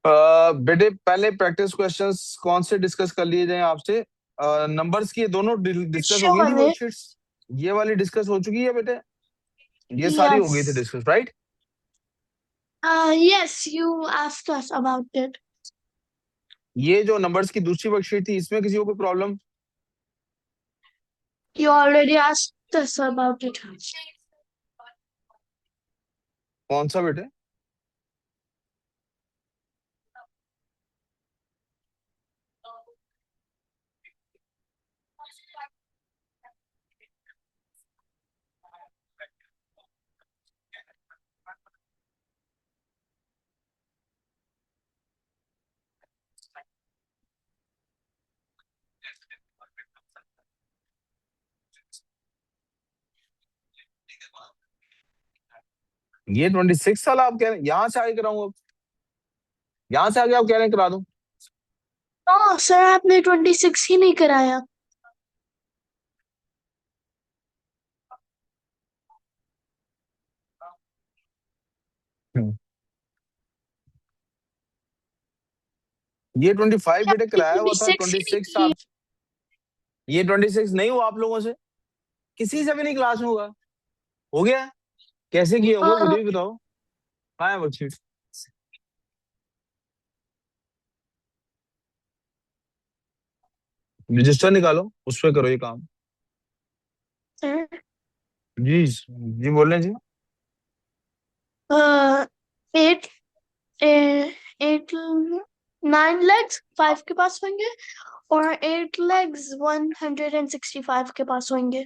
बेटे पहले practice questions कौन से डिस्कस कर लिए जाएं आपसे? नंबर्स की ये दोनों डिस्कस हो Show गई थी वाले। वर्कशीट्स। ये वाली डिस्कस हो चुकी है बेटे, ये सारी हो गई थी Yes. Discuss, right? Yes, you asked us about it. ये जो नंबर्स की दूसरी वर्कशीट थी, इसमें किसी को कोई problem? You already asked us about it. कौन सा बेटे? ये 26 साल आप कह रहे हैं? यहाँ से आगे कराऊंगा? यहाँ से आगे आप कह रहे हैं करा दूं? No, सर आपने 26 ही नहीं कराया। हम्म। ये 25 बेटे आपने कराया हुआ था, 26 ही नहीं 26 की। आप। ये 26 नहीं हुआ आप लोगों से? किसी से भी नहीं क्लास में हुआ? हो गया? कैसे किए होंगे हाँ, मुझे भी बताओ। कहाँ है वर्कशीट? रजिस्टर निकालो, उस पर करो ये काम। सर। जी जी बोल रहे हैं जी। 8 8 9 legs 5 के पास होंगे और 8 legs 165 के पास होंगे।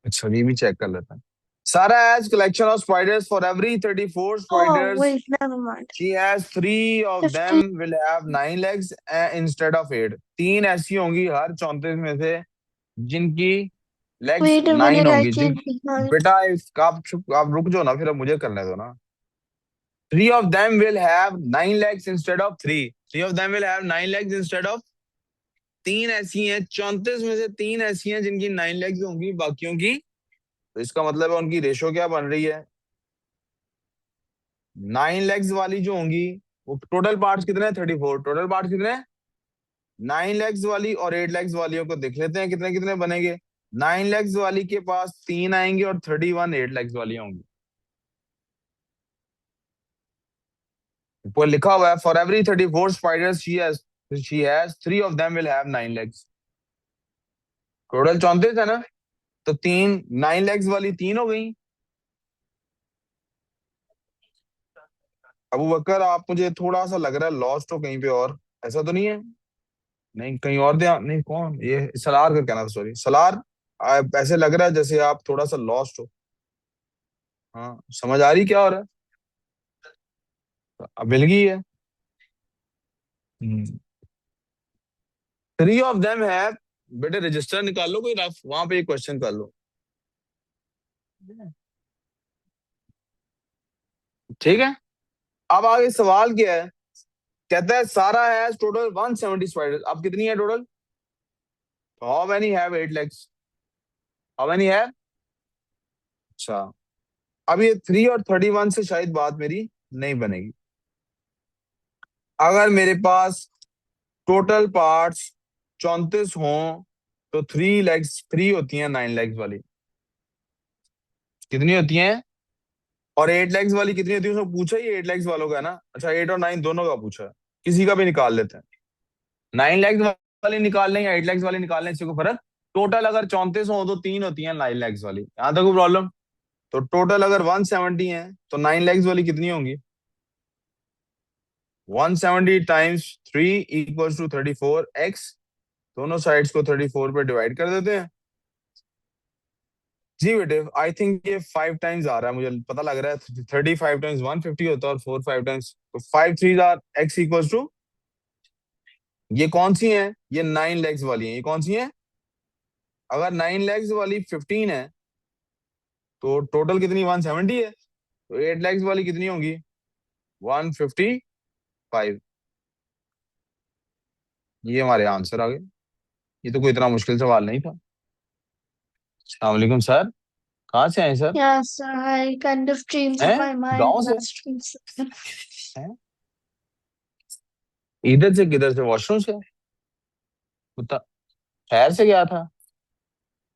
अच्छा ये भी चेक कर लेते हैं। Sarah has collection of spiders. For every 34 Oh, spiders, wait, never mind. she has 3 of 50। them will have 9 legs instead of 8. तीन ऐसी होंगी हर 34 में से जिनकी legs Wait a 9 minute, I होंगी can't be heard. बेटा आप रुक जाओ ना, फिर अब मुझे करने दो ना। 3 of them will have 9 legs instead of 3. 3 of them will have 9 legs instead of। तीन ऐसी हैं 34 में से, तीन ऐसी हैं जिनकी 9 लेग्स होंगी बाकियों की। तो इसका मतलब है उनकी रेशो क्या बन रही है? 9 लेग्स वाली जो होंगी, वो टोटल पार्ट्स कितने हैं? 34। टोटल पार्ट्स कितने हैं? 9 लेग्स वाली और 8 लेग्स वालियों को देख लेते हैं कितने कितने बनेंगे। 9 लेग्स वाली के पास 3 आएंगे और 31 8 लेग्स वाली होंगी। ऊपर लिखा हुआ है for every 34 spiders she has 3 of them will have 9 legs. Total 34 है ना, तो तीन 9 लेग्स वाली तीन हो गई। अबू बकर आप मुझे थोड़ा सा लग रहा है लॉस्ट हो कहीं पे और, ऐसा तो नहीं है? नहीं कहीं और ध्यान नहीं, कौन ये सलार का कहना था, सॉरी सलार। ऐसे लग रहा है जैसे आप थोड़ा सा लॉस्ट हो। हाँ समझ आ रही क्या हो रहा है? अब मिल गई है। 3 ऑफ देम है। बेटे रजिस्टर निकाल लो कोई रफ, वहां पे एक क्वेश्चन कर लो। ठीक है। अब आगे सवाल क्या है? कहता है सारा हैज टोटल 170 स्पाइडर्स। अब कितनी है total? How many have 8 legs? How many है? अच्छा, अब ये 3 और 31 से शायद बात मेरी नहीं बनेगी। अगर मेरे पास टोटल पार्ट्स 34 हों तो 3 लेग्स 3 होती हैं 9 लेग्स वाली। कितनी होती हैं? और 8 लेग्स वाली कितनी होती है उसने पूछा ही 8 लेग्स वालों का है ना। अच्छा 8 और 9 दोनों का पूछा है, किसी का भी निकाल लेते हैं। 9 लेग्स वाली निकाल लें या 8 लेग्स वाली निकाल लें, इससे कोई फर्क। टोटल अगर 34 हो तो 3 होती हैं 9 लेग्स वाली, यहाँ तक कोई प्रॉब्लम? तो टोटल अगर 170 है तो 9 लेग्स वाली कितनी होंगी? 170 टाइम्स 3 इक्वल्स टू 34x। दोनों साइड्स को 34 पे डिवाइड कर देते हैं। जी बेटे आई थिंक ये 5 टाइम्स आ रहा है, मुझे पता लग रहा है 35 टाइम्स 150 होता है और 4 5 टाइम्स तो 5 3 आर x इक्वल्स टू। ये कौन सी है? ये 9 लेग्स वाली है। ये कौन सी है? अगर 9 लेग्स वाली 15 है तो टोटल कितनी 170 है, तो 8 लेग्स वाली कितनी होंगी? 155। ये हमारे आंसर आ गए। ये तो कोई इतना मुश्किल सवाल नहीं था। अस्सलाम वालेकुम सर, कहाँ से आए sir? Yes, I kind of changed हैं? my mind गांव से? last week. हैं? इधर से किधर से, वॉशरूम से? बता, शहर से गया था?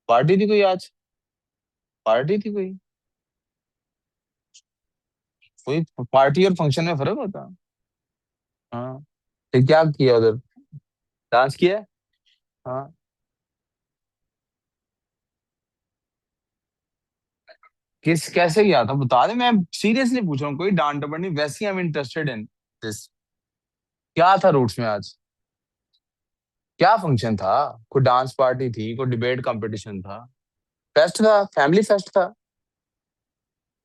पार्टी थी कोई आज? पार्टी थी कोई? कोई पार्टी और फंक्शन में फर्क होता है? हाँ। तो क्या किया उधर? डांस किया? हाँ। किस कैसे किया था बता दे, मैं सीरियसली पूछ रहा हूँ, कोई डांट डपट नहीं, वैसे ही I am interested in this. क्या था रूट्स में आज? क्या फंक्शन था? कोई डांस पार्टी थी, कोई डिबेट कंपटीशन था? फेस्ट था, फैमिली फेस्ट था?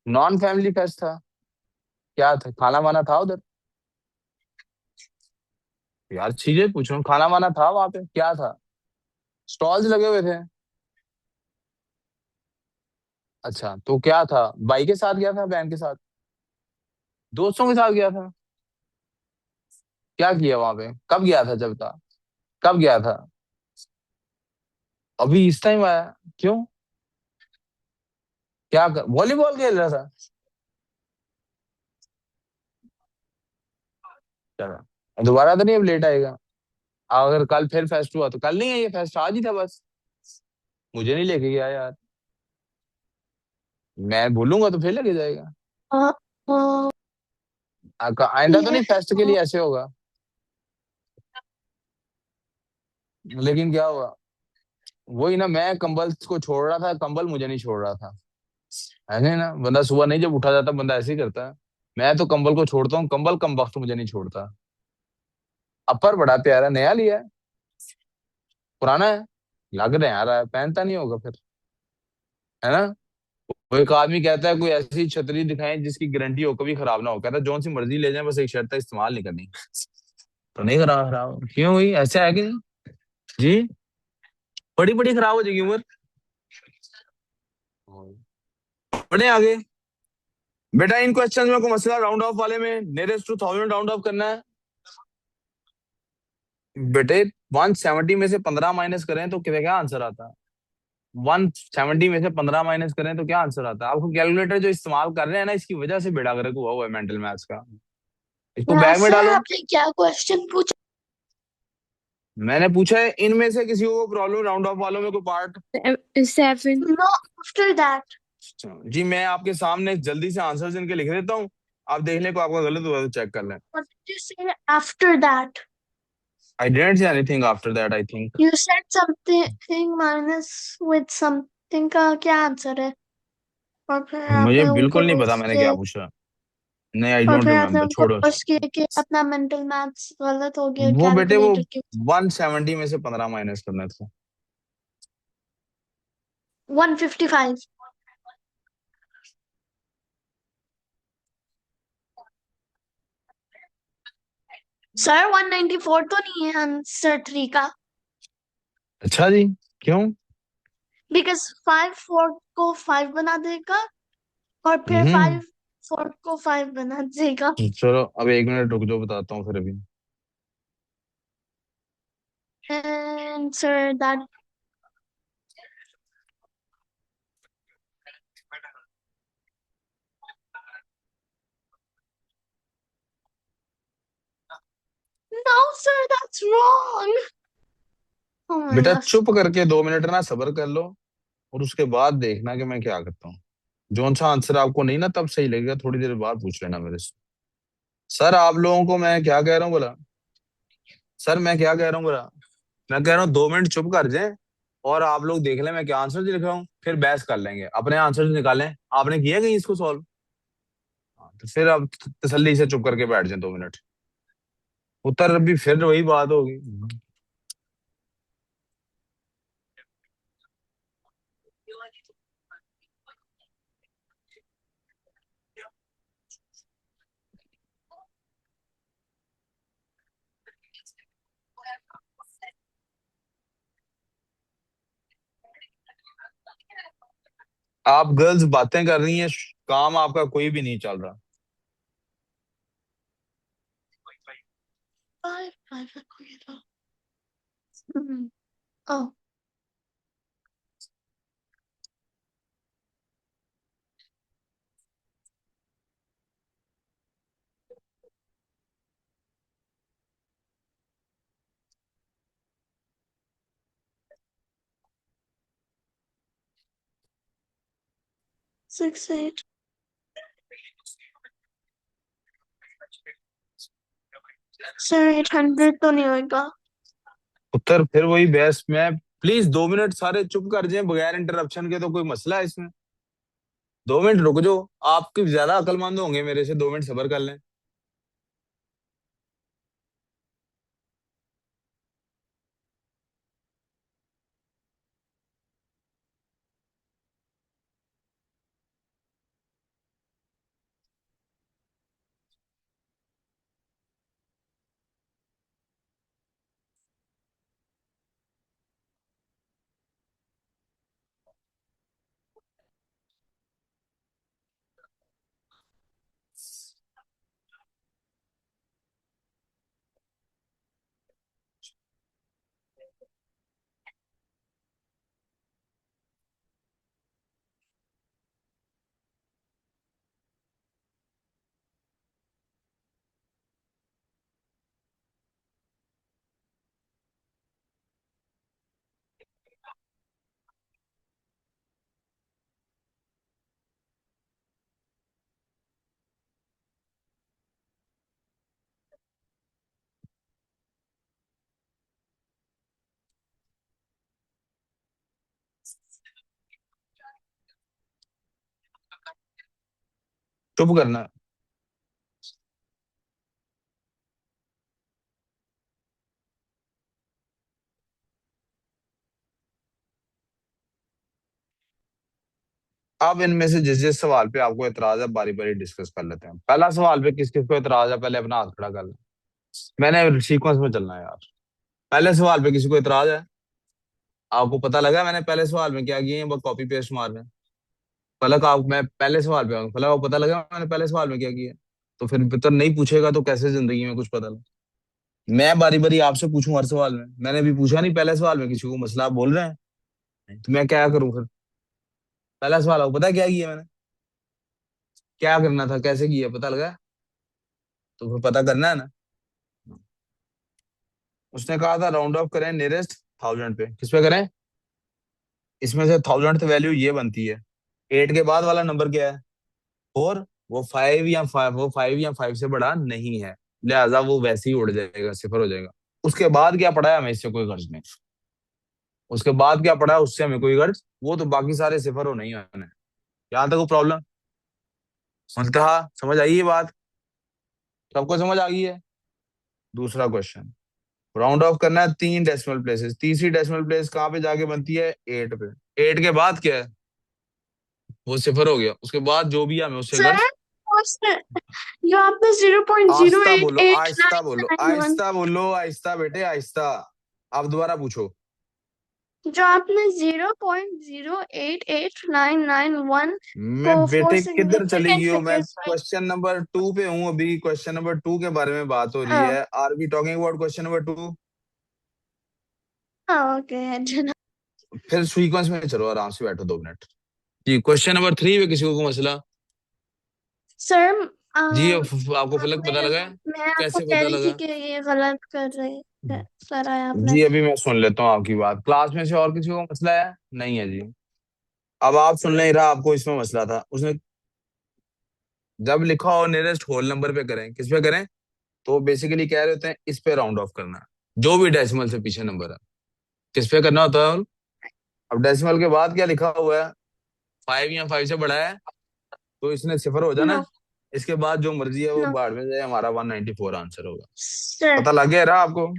नॉन फैमिली फेस्ट था? क्या था, खाना वाना था उधर? यार चीजें पूछ रहा हूँ, खाना वाना था वहां पे, क्या था? स्टॉल्स लगे हुए थे? अच्छा, तो क्या था? भाई के साथ गया था, बहन के साथ, दोस्तों के साथ गया था? क्या किया वहां पे, कब गया था, जब था, कब गया था? अभी इस टाइम आया? क्यों? क्या वॉलीबॉल खेल रहा था? चलो दोबारा तो नहीं अब लेट आएगा? अगर कल फिर फेस्ट हुआ तो कल नहीं है, ये फेस्ट आज ही था बस। मुझे नहीं लेके गया यार। मैं बोलूंगा तो फिर लेके जाएगा। Uh, uh, आइंदा तो yeah, नहीं फेस्ट के लिए ऐसे होगा। लेकिन क्या हुआ? वही ना, मैं कंबल को छोड़ रहा था, कंबल मुझे नहीं छोड़ रहा था। ऐसे ना, बंदा सुबह नहीं जब उठा जाता बंदा ऐसे ही करता है। मैं तो कंबल को छोड़ता हूँ, कंबल कम वक्त मुझे नहीं छोड़ता। अपर बड़ा प्यारा नया लिया है, पुराना है, लग रहा है यार, पहनता नहीं होगा फिर, है ना? वो एक आदमी कहता है कोई ऐसी छतरी दिखाएं जिसकी गारंटी हो, कभी खराब ना हो, कहता है जौन सी मर्जी ले जाए, बस एक शर्त है, इस्तेमाल नहीं करनी। तो नहीं खराब, खराब क्यों हुई, ऐसा है कि नहीं? जी, बड़ी बड़ी खराब हो जाएगी उम्र। बढ़े आगे। बेटा इन क्वेश्चन में कोई मसला, राउंड ऑफ वाले में नियरेस्ट टू 1000 राउंड ऑफ करना है। बेटे 170 में से 15 माइनस करें तो क्या क्या आंसर आता है? 170 में से 15 माइनस करें तो क्या आंसर आता है? आपको कैलकुलेटर जो इस्तेमाल कर रहे हैं ना, इसकी वजह से बेड़ा गर्क हुआ हुआ है मेंटल मैथ्स का। इसको बैग में सर डालो। आपने क्या क्वेश्चन पूछा? मैंने पूछा है इनमें से किसी को प्रॉब्लम राउंड ऑफ वालों में कोई पार्ट? 7. No, after that. जी मैं आपके सामने जल्दी से आंसर्स इनके लिख देता हूँ, आप देख लें को आपका गलत हुआ तो चेक कर लें। What did you say after that? I didn't say anything after that, I think. You said something minus with something का क्या आंसर है? और फिर मुझे आपने बिल्कुल नहीं उनको पता मैंने किया, क्या पूछा। नहीं, आई और डोंट फिर आपने रिमेम्बर, उनको छोड़ो। पुश किया कि अपना मेंटल मैथ्स गलत हो गया वो बेटे वो कैलकुलेटर की। 170 में से 15 माइनस करना था। 155. सर 194 तो नहीं है आंसर 3 का? अच्छा जी, क्यों? बिकॉज 5 4 को 5 बना देगा और फिर हम्म 5 4 को 5 बना देगा। चलो अब 1 मिनट रुक जाओ, बताता हूँ फिर अभी। Answer that. No sir that's wrong. Oh my बेटा गॉश। चुप करके 2 मिनट ना सब्र कर लो, और उसके बाद देखना कि मैं क्या करता हूँ। जौन सा आंसर आपको नहीं ना तब सही लगेगा, थोड़ी देर बाद पूछ लेना मेरे से। सर आप लोगों को मैं क्या कह रहा हूँ बोला? सर मैं क्या कह रहा हूँ बोला? मैं कह रहा हूँ 2 मिनट चुप कर जाए, और आप लोग देख लें मैं क्या आंसर लिख रहा हूँ, फिर बहस कर लेंगे, अपने आंसर निकालें। आपने किया कहीं इसको सॉल्व? तो फिर अब तसल्ली से चुप करके बैठ जाए 2 मिनट। उत्तर भी फिर वही बात होगी। आप गर्ल्स बातें कर रही हैं, काम आपका कोई भी नहीं चल रहा। 5 5 को ये तो ओह 6 8 सर 800 तो नहीं होगा। उत्तर फिर वही बहस में। प्लीज 2 मिनट सारे चुप कर जाएं बगैर इंटरप्शन के, तो कोई मसला है इसमें? 2 मिनट रुक जाओ। आपके ज्यादा अक्लमंद होंगे मेरे से, 2 मिनट सब्र कर लें। चुप करना है। अब इनमें से जिस जिस सवाल पे आपको एतराज है बारी बारी डिस्कस कर लेते हैं। पहला सवाल पे किस किस को एतराज है, पहले अपना हाथ खड़ा कर ले। मैंने सीक्वेंस में चलना है यार। पहले सवाल पे किसी को एतराज है? आपको पता लगा मैंने पहले सवाल में क्या किए हैं? बस कॉपी पेस्ट मार रहे हैं। पलक आप, मैं पहले सवाल पे आऊँ, पलक आपको पता लगा मैंने पहले सवाल में क्या किया? तो फिर तो नहीं पूछेगा तो कैसे जिंदगी में कुछ पता लगा? मैं बारी बारी आपसे पूछूं हर सवाल में? मैंने भी पूछा नहीं पहले सवाल में किसी को, मसला आप बोल रहे हैं। तो मैं क्या करूं फिर? पहला सवाल आपको पता है क्या किया मैंने? क्या करना था, कैसे किया, पता लगा? तो फिर पता करना है ना। उसने कहा था राउंड ऑफ करें नियरेस्ट 1000 पे। किस पे करें? इसमें से 1000th वैल्यू ये बनती है। 8 के बाद वाला नंबर क्या है? 4। वो 5 या 5 से बड़ा नहीं है, लिहाजा वो वैसे ही उड़ जाएगा, सिफर हो जाएगा। उसके बाद क्या पढ़ा है हमें, इससे कोई गर्ज नहीं। उसके बाद क्या पढ़ा है उससे हमें कोई गर्ज, वो तो बाकी सारे सिफर हो नहीं आने। यहाँ तक वो प्रॉब्लम मुंतहा समझ आई ये बात? सबको समझ आ गई है? दूसरा क्वेश्चन, राउंड ऑफ करना है 3 डेसिमल प्लेसेस। तीसरी डेसिमल प्लेस कहाँ पे जाके बनती है? 8 पे। 8 के बाद क्या है? वो सिफर हो गया। उसके बाद जो भी है हमें उससे सर गर्ज। उसने जो आपने जीरो पॉइंट जीरो आहिस्ता एट बोलो, एट आहिस्ता नाइन बोलो, नाइन वन आहिस्ता बोलो, आहिस्ता बेटे आहिस्ता। आप दोबारा पूछो। जो आपने 0.088991 मैं को फोर बेटे किधर चली सिग्निफिकेंट गई हूँ? मैं फिगर्स में। क्वेश्चन नंबर 2 पे हूँ अभी। क्वेश्चन नंबर 2 के बारे में बात हो रही हाँ है। Are we talking about question number 2? हाँ ओके। फिर सीक्वेंस में चलो, आराम से बैठो 2 मिनट। जी क्वेश्चन नंबर 3 पे किसी को मसला? सर जी आपको फलक आपने पता लगा है? मैं आपको कैसे कह पता रही थी लगा? कि ये गलत कर रहे हैं सर आया आपने। जी अभी मैं सुन लेता हूँ आपकी बात। क्लास में से और किसी को मसला है? नहीं है जी। अब आप सुन नहीं रहा, आपको इसमें मसला था। उसने जब लिखा हो नियरेस्ट होल नंबर पे करें, किस पे करें? तो बेसिकली कह रहे होते हैं इस पे राउंड ऑफ करना है, जो भी डेसिमल से पीछे नंबर है। किस पे करना होता है? अब डेसिमल के बाद क्या लिखा हुआ है? 5 या 5 से बड़ा है तो इसने सिफर हो जाना नो है। इसके बाद जो मर्जी है वो नो बाहर में जाए, हमारा 194 आंसर होगा। सर पता लग गया रहा आपको?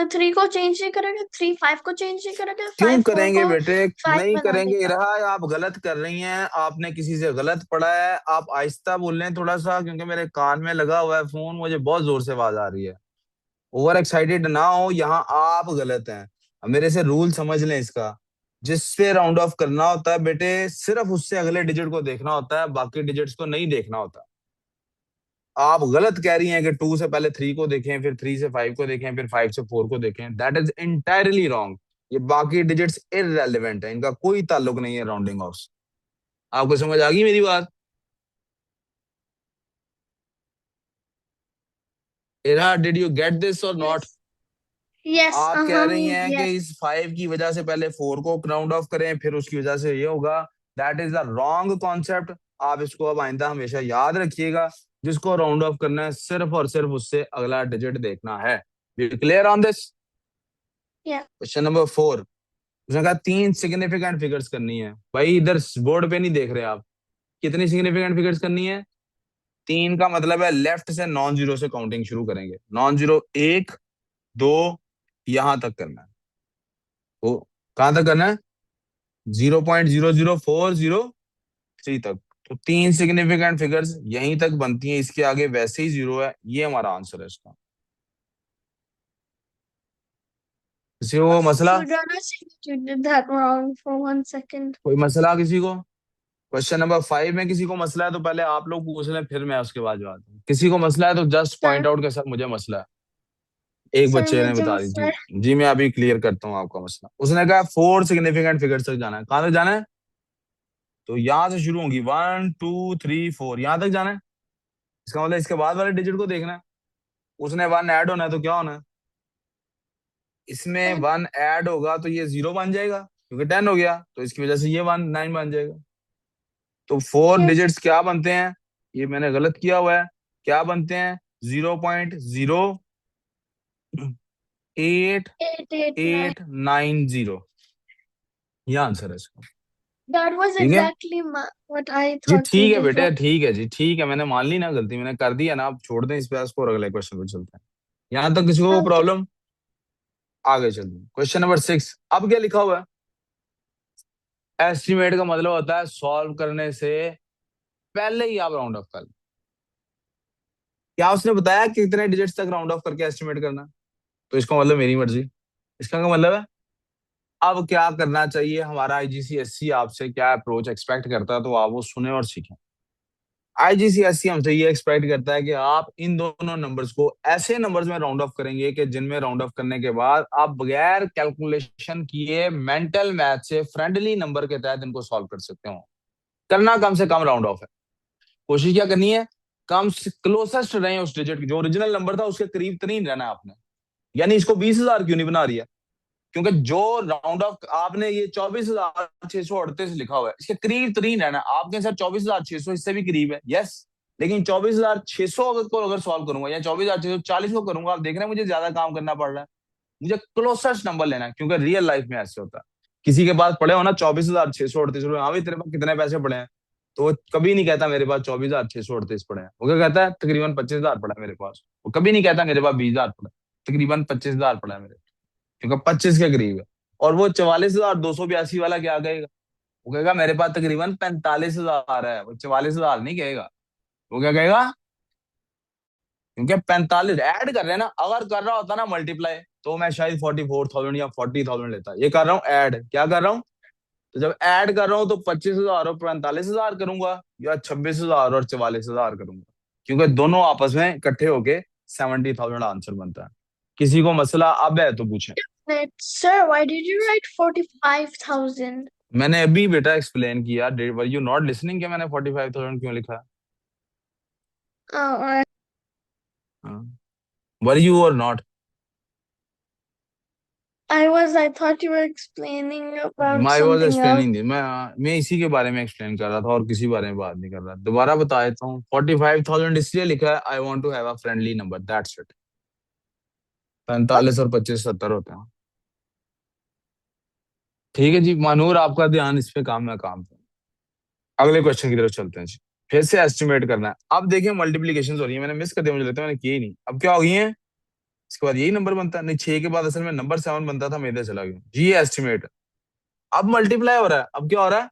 3 को चेंज नहीं करोगे, 3 5 को चेंज नहीं करोगे, क्यों 5 4 करेंगे को बेटे? 5 नहीं बना करेंगे। देगा। रहा आप गलत कर रही हैं, आपने किसी से गलत पढ़ा है। आप आहिस्ता बोल रहे हैं थोड़ा सा, क्योंकि मेरे कान में लगा हुआ है फोन, मुझे बहुत जोर से आवाज आ रही है। ओवर एक्साइटेड ना हो, यहाँ आप गलत हैं। अब मेरे से रूल समझ लें इसका। जिससे राउंड ऑफ करना होता है बेटे, सिर्फ उससे अगले डिजिट को देखना होता है, बाकी डिजिट्स को नहीं देखना होता। आप गलत कह रही हैं कि 2 से पहले 3 को देखें, फिर 3 से 5 को देखें, फिर 5 से 4 को देखें। That is entirely wrong. ये बाकी डिजिट्स इररेलेवेंट है, इनका कोई ताल्लुक नहीं है राउंडिंग ऑफ। आपको समझ आ गई मेरी बात? इरा डिड यू गेट दिस और नॉट? यस यस आप कह रही हैं कि यस इस 5 की वजह से पहले 4 को राउंड ऑफ करें, फिर उसकी वजह से ये होगा। That is the wrong concept. आप इसको अब आइंदा हमेशा याद रखिएगा। जिसको राउंड ऑफ करना है सिर्फ और सिर्फ उससे अगला डिजिट देखना है। Clear on this? Yeah. Question number 4, उसने कहा 3 सिग्निफिकेंट फिगर्स करनी है। भाई इधर बोर्ड पे नहीं देख रहे आप, कितनी सिग्निफिकेंट फिगर्स करनी है? 3 का मतलब है लेफ्ट से नॉन जीरो से काउंटिंग शुरू करेंगे। नॉन जीरो 1 2 यहां तक करना है। वो कहां तक करना है? 0.00403 तक। तो 3 सिग्निफिकेंट फिगर्स यहीं तक बनती हैं, इसके आगे वैसे ही जीरो है। ये हमारा आंसर है इसका। किसी को मसला? Sujana said you did that wrong for 1 second. कोई मसला किसी को? क्वेश्चन नंबर 5 में किसी को मसला है तो पहले आप लोग पूछ लें, फिर मैं उसके बाद जवाब दूं। किसी को मसला है तो जस्ट पॉइंट Sir, आउट के साथ मुझे मसला है। एक sir, बच्चे ने मुझे बता दी मसला जी। है। जी मैं अभी क्लियर करता हूँ आपका मसला। उसने कहा 4 सिग्निफिकेंट फिगर्स तक जाना है। कहां तक जाना है? तो यहां से शुरू होंगी 1 2 3 4, यहां तक जाना है। इसका मतलब इसके बाद वाले डिजिट को देखना है। उसने 1 ऐड होना है तो क्या होना है? इसमें 1 ऐड होगा तो ये 0 बन जाएगा, क्योंकि 10 हो गया, तो इसकी वजह से ये 1 9 बन जाएगा। तो 4 Yes. डिजिट्स क्या बनते हैं? ये मैंने गलत किया हुआ है। क्या बनते हैं? 0.08 889. 890। ये आंसर है इसका। That was ठीक है exactly what I ji, thought you ठीक है did बेटे, wrong. ठीक है जी, ठीक है। मैंने मान ली ना गलती, मैंने कर दिया ना। आप छोड़ दें इस बहस को और अगले क्वेश्चन पे चलते हैं। यहां तक किसी को Okay. प्रॉब्लम? आगे चलते हैं। Question number 6। अब क्या लिखा हुआ है? एस्टिमेट का मतलब होता है सॉल्व करने से पहले ही आप राउंड ऑफ कर लें। क्या उसने बताया कि कितने डिजिट्स तक राउंड ऑफ करके एस्टिमेट करना? तो इसका मतलब मेरी मर्जी। इसका क्या मतलब है? अब क्या करना चाहिए? हमारा आईजीसीएससी आपसे क्या अप्रोच एक्सपेक्ट करता है, तो आप वो सुने और सीखें। आईजीसीएससी हमसे ये एक्सपेक्ट करता है कि आप इन दोनों नंबर्स को ऐसे नंबर्स में राउंड ऑफ करेंगे कि जिनमें राउंड ऑफ करने के बाद आप बगैर कैलकुलेशन किए मेंटल मैथ से फ्रेंडली नंबर के तहत इनको सॉल्व कर सकते हो। करना कम से कम राउंड ऑफ है। कोशिश क्या करनी है? कम से क्लोजेस्ट रहे उस डिजिट की, जो ओरिजिनल नंबर था उसके करीब तरीन रहना है आपने। यानी इसको 20,000 क्यों नहीं बना रही है? क्योंकि जो राउंड ऑफ आपने ये 24,638 लिखा हुआ है, इसके करीब तरीन रहना है आपके सर। 24,600 इससे भी करीब है, यस। लेकिन 24,600 को अगर सॉल्व करूंगा या 24,640 को करूंगा, आप देख रहे हैं मुझे ज्यादा काम करना पड़ रहा है। मुझे क्लोजेस्ट नंबर लेना है, क्योंकि रियल लाइफ में ऐसे होता है। किसी के पास पड़े हो ना 24,638, हाँ भाई तेरे पास कितने पैसे पड़े हैं, तो वो कभी नहीं कहता मेरे पास 24,638 पड़े हैं। वो क्या कहता है? तकरीबन 25,000 पड़ा है मेरे पास। वो कभी नहीं कहता मेरे पास 20,000 पड़ा है। तकरीबन 25,000 पड़ा है मेरे, क्योंकि 25 के करीब है। और वो 44,282 वाला क्या कहेगा? वो कहेगा मेरे पास तकरीबन 45,000 है। वो 44,000 नहीं कहेगा। वो क्या कहेगा? क्योंकि 45 ऐड कर रहे हैं ना। अगर कर रहा होता ना मल्टीप्लाई, तो मैं शायद 44,000 या 40,000 लेता। ये कर रहा हूँ ऐड। क्या कर रहा हूँ? तो जब ऐड कर रहा हूँ तो 25,000 और 45,000 करूंगा, या 26,000 और 44,000 करूंगा, क्योंकि दोनों आपस में इकट्ठे होके 70,000 आंसर बनता है। किसी को मसला अब है तो पूछे। But, sir, why did you write 45,000? मैंने अभी बेटा एक्सप्लेन किया। Were you not listening? कि मैंने 45,000 क्यों लिखा Oh, है? Were you or not? I was. I thought you were explaining about my was something else. Explaining दी। मैं इसी के बारे में एक्सप्लेन कर रहा था और किसी बारे में बात नहीं कर रहा। दोबारा बता देता हूँ। 45,000 इसलिए लिखा है I want to have a friendly number, that's it. 45 और 25 70 होते हैं। ठीक है जी मानूर, आपका ध्यान इस पे काम, मैं काम पे। अगले क्वेश्चन की तरफ चलते हैं जी। फिर से एस्टिमेट करना है। अब देखिए मल्टीप्लीकेशन हो रही है, मैंने मिस कर दिया, मुझे लगता है मैंने की ही नहीं। अब क्या हो गई है? इसके बाद यही नंबर बनता है नहीं, 6 के बाद असल में नंबर 7 बनता था, मैं इधर चला गया जी। ये एस्टिमेट अब मल्टीप्लाई हो रहा है। अब क्या हो रहा है?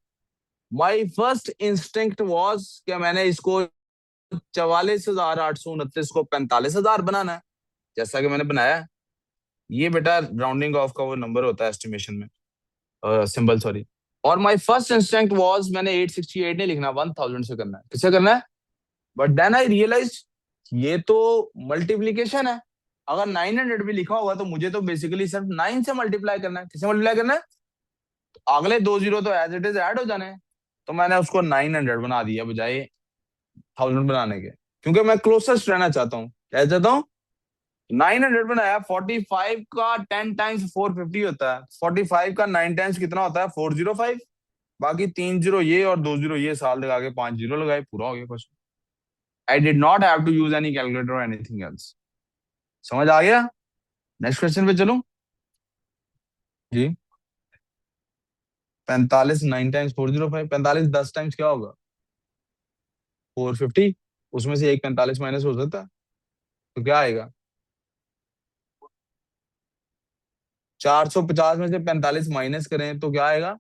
माई फर्स्ट इंस्टिंक्ट वॉज क्या मैंने इसको 44,829 को 45,000 बनाना है, जैसा कि मैंने बनाया है। ये बेटा राउंडिंग ऑफ का वो नंबर होता है एस्टिमेशन में, सिंबल सॉरी। और माई फर्स्ट इंस्टिंक्ट वॉज मैंने 868 नहीं लिखना, 1,000 से करना है। किससे करना है? बट देन आई रियलाइज ये तो मल्टीप्लीकेशन है। अगर 900 भी लिखा होगा तो मुझे तो बेसिकली सिर्फ 9 से मल्टीप्लाई करना है। किससे मल्टीप्लाई करना है? तो अगले 2 जीरो तो एज इट इज ऐड हो जाने हैं। तो मैंने उसको 900 बना दिया बजाय 1,000 बनाने के, क्योंकि मैं क्लोजेस्ट रहना चाहता हूँ। क्या चाहता हूँ? 900 बनाया। 45 का 10 टाइम्स 450 होता है। 45 का 9 टाइम्स कितना होता है? 405। बाकी 3 जीरो ये और 2 जीरो ये, साल लगा के 5 जीरो लगाए, पूरा हो गया question. I did not have to use any calculator और एनीथिंग एल्स। समझ आ गया? नेक्स्ट क्वेश्चन पे चलूं जी। 45 9 टाइम्स 405, 45 10 टाइम्स क्या होगा? 450। उसमें से एक 45 माइनस हो सकता है, तो क्या आएगा? 450 में से 45 माइनस करें तो क्या आएगा?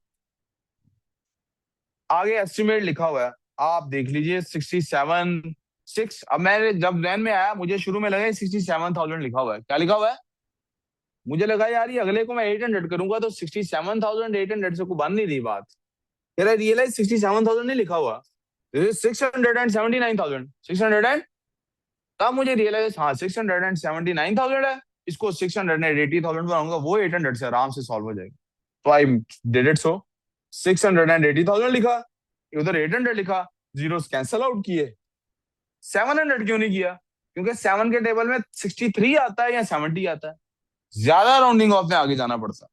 आगे एस्टिमेट लिखा हुआ है, आप देख लीजिए। 67 6। अब मैंने जब जहन में आया, मुझे शुरू में लगा 67,000 लिखा हुआ है। क्या लिखा हुआ है? मुझे लगा यार ये अगले को मैं 800 करूंगा तो 67,800 से को बन नहीं रही बात। फिर आई रियलाइज 67,000 नहीं लिखा हुआ, 679,000। 600 एंड, तब मुझे रियलाइज हाँ 679,000 है। इसको 680,000 बनाऊंगा, वो 800 से आराम से सॉल्व हो जाएगा। तो आई डिड इट सो। 680,000 लिखा, उधर 800 लिखा, जीरो कैंसल आउट किए। 700 क्यों नहीं किया? क्योंकि 7 के टेबल में 63 आता है या 70 आता है, ज्यादा राउंडिंग ऑफ में आगे जाना पड़ता।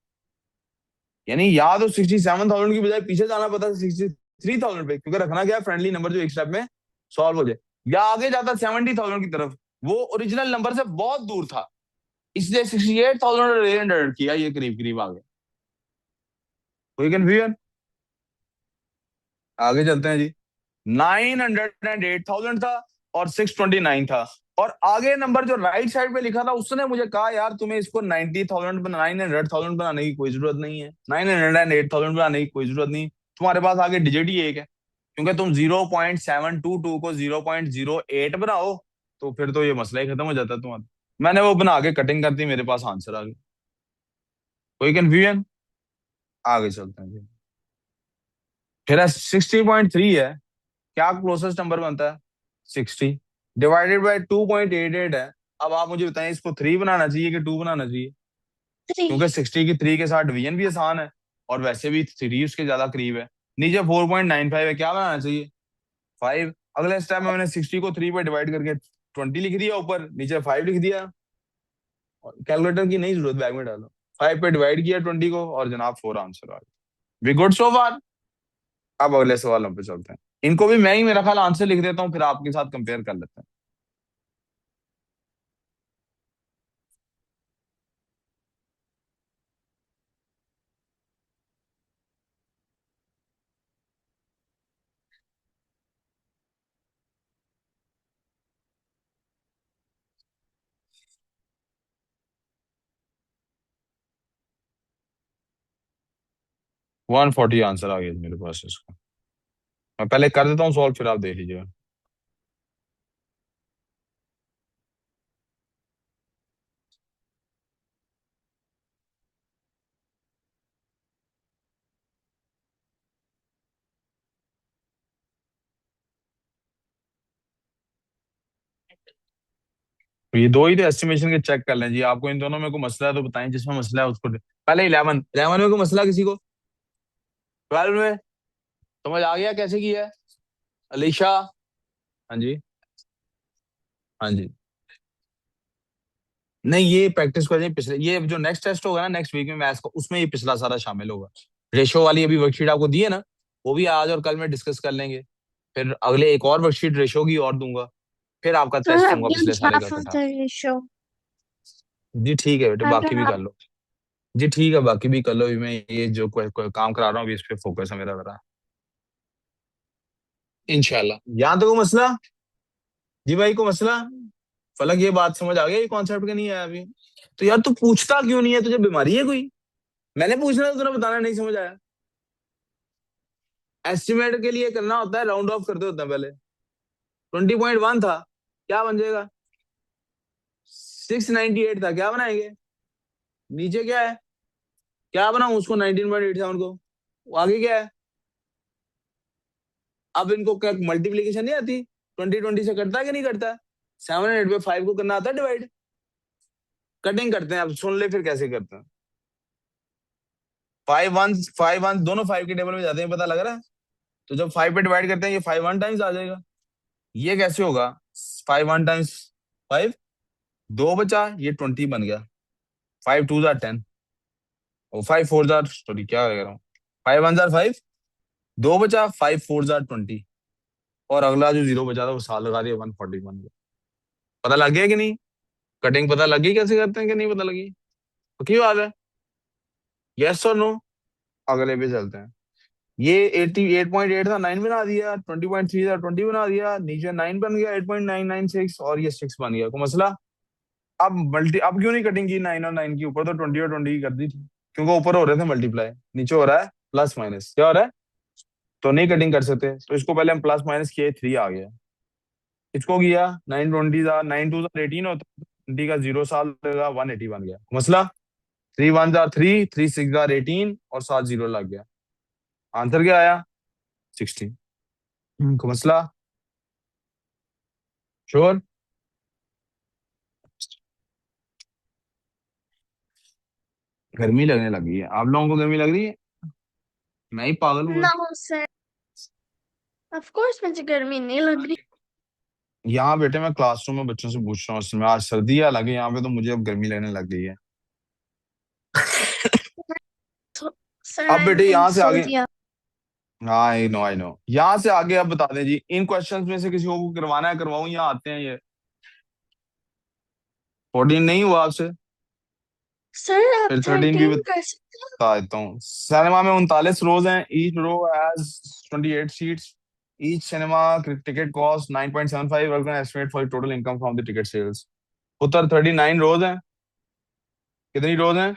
यानी या तो 67,000 की बजाय पीछे जाना पड़ता 63,000 पे, क्योंकि रखना क्या, फ्रेंडली नंबर जो एक स्टेप में सॉल्व हो जाए। या आगे जाता 70,000 की तरफ, वो ओरिजिनल नंबर से बहुत दूर था, इसलिए 68,800 किया, ये करीब करीब आ गया। कोई कंफ्यूजन? आगे चलते हैं जी। 908,000 था और 629 था। और आगे नंबर जो राइट साइड पे लिखा था, उसने मुझे कहा यार तुम्हें इसको 90,000 900,000 बनाने की कोई जरूरत नहीं है, 908,000 बनाने की कोई जरूरत नहीं, तुम्हारे पास आगे डिजिट ही एक है। क्योंकि तुम 0.722 को 0.08 बनाओ तो फिर तो ये मसला ही खत्म हो जाता है तुम्हारा। मैंने वो बना के कटिंग कर दी, मेरे पास आंसर आ गया। कोई कंफ्यूजन? आगे चलते हैं जी। फिर 60.3 है, क्या क्लोजेस्ट नंबर बनता है? 60 डिवाइडेड बाय 2.88 है। अब आप मुझे बताएं, इसको 3 बनाना चाहिए कि 2 बनाना चाहिए? 3। क्योंकि 60 की 3 के साथ डिवीजन भी आसान है, और वैसे भी 3 उसके ज्यादा करीब है। नीचे 4.95 है, क्या बनाना चाहिए? 5। अगले स्टेप में मैंने 60 को 3 पे डिवाइड करके 20 लिख दिया, ऊपर नीचे 5 लिख दिया। कैलकुलेटर की नहीं जरूरत, बैग में डालो। 5 पे डिवाइड किया 20 को, और जनाब 4 आंसर आ गया। वी गुड सो फार? अब अगले सवालों पे चलते हैं। इनको भी मैं ही मेरा ख्याल आंसर लिख देता हूँ, फिर आपके साथ कंपेयर कर लेते हैं। 140 आंसर आ गया मेरे पास इसका। मैं पहले कर देता हूँ सॉल्व, फिर आप देख लीजिएगा। तो ये दो ही थे, एस्टिमेशन के चेक कर लें जी। आपको इन दोनों में कोई मसला है तो बताएं, जिसमें मसला है उसको पहले 11 में कोई मसला किसी को? 12 में समझ आ गया कैसे किया है? अलीशा? हाँ जी। हाँ जी। नहीं, ये प्रैक्टिस कर दें, पिछले ये जो नेक्स्ट टेस्ट होगा ना नेक्स्ट वीक में मैथ्स का, उसमें ये पिछला सारा शामिल होगा। रेशो वाली अभी वर्कशीट आपको दी है ना, वो भी आज और कल में डिस्कस कर लेंगे। फिर अगले एक और वर्कशीट रेशो की और दूंगा, फिर आपका Sir, टेस्ट have लूंगा you पिछले साले का half of इकट्ठा। the ratio? जी ठीक है बेटे, I बाकी don't भी have कर लो। जी ठीक है, बाकी भी कर लो। अभी मैं ये जो कोई काम करा रहा हूँ, अभी इस पे फोकस है मेरा जरा, इंशाल्लाह। यहाँ तो कोई मसला? जी भाई, को मसला? फलक, ये बात समझ आ गया, ये कॉन्सेप्ट का नहीं है अभी? तो यार तू पूछता क्यों नहीं है, तुझे बीमारी है कोई? मैंने पूछना था, तूने बताना नहीं, समझ आया? एस्टिमेट के लिए करना होता है, राउंड ऑफ करते होते हैं पहले। 20.1 था, क्या बन जाएगा? 698 था, क्या बनाएंगे? नीचे क्या है? क्या बनाऊं उसको 19.87 को? आगे क्या है? अब इनको क्या मल्टीप्लीकेशन नहीं आती? 20 से कटता है कि नहीं कटता? 7 और 8 पे 5 को करना आता है डिवाइड। कटिंग करते हैं, अब सुन ले फिर कैसे करते हैं। 5 1 दोनों 5 के टेबल में जाते हैं, पता लग रहा है? तो जब 5 पे डिवाइड करते हैं, ये 5 1 टाइम्स आ जाएगा। ये कैसे होगा? 5 1 टाइम्स 5, 2 बचा, ये 20 बन गया। 5 2 जार 10, और 5 4 जार, सॉरी क्या कह रहा हूँ, 5 1 जार 5, दो बचा, 5 4 जार 20, और अगला जो जीरो बचा था वो साल लगा दिया, 141। पता लग गया कि नहीं? कटिंग पता लगी कैसे करते हैं कि नहीं पता लगी? तो क्यों बात है? यस और नो? अगले पे चलते हैं। ये 88.8 था, 9 बना दिया। 20.3 था, 20 बना दिया। नीचे 9 बन गया, 8.996, और ये 6 बन गया। को मसला? अब क्यों नहीं कटिंग की 9 और 9 की? ऊपर तो 20 और 20 की कर दी थी, क्योंकि ऊपर हो रहे थे मल्टीप्लाई, नीचे हो रहा है प्लस माइनस। क्या हो रहा है? तो नहीं कटिंग कर सकते, तो इसको पहले हम प्लस माइनस किए, 3 आ गया। इसको किया 9 20 था, 9 2 18 होता, 20 का 0 साल लगा, 180 बन गया। मसला? 3 1 3, 3 6 18, और 7 जीरो लग गया। आंसर क्या आया? 16। को मसला? श्योर? गर्मी लगने लगी है, आप लोगों को गर्मी लग रही है? मैं ही पागल हूँ बस। नो सर, ऑफ कोर्स मुझे गर्मी नहीं लग रही। यहाँ बेटे मैं क्लासरूम में बच्चों से पूछ रहा हूँ, इसमें आज सर्दी है लगे यहाँ पे, तो मुझे अब गर्मी लगने लग गई है। सर अब आई बेटे थिंक यहाँ से सो आगे। दिया। हाँ, आई नो आई नो। यहाँ से आगे अब बता दें जी, इन क्वेश्चंस में से किसी को करवाना है करवाऊं, यहाँ आते हैं ये? 14 नहीं हुआ आपसे? सर आप फिर 13 भी 13 कर सकते हैं। बता देता हूँ। सिनेमा में 39 रोज हैं, each row has 28 seats, each cinema ticket cost 9.75, estimate for total income from the ticket sales. उत्तर 39 रोज हैं। कितनी रोज हैं?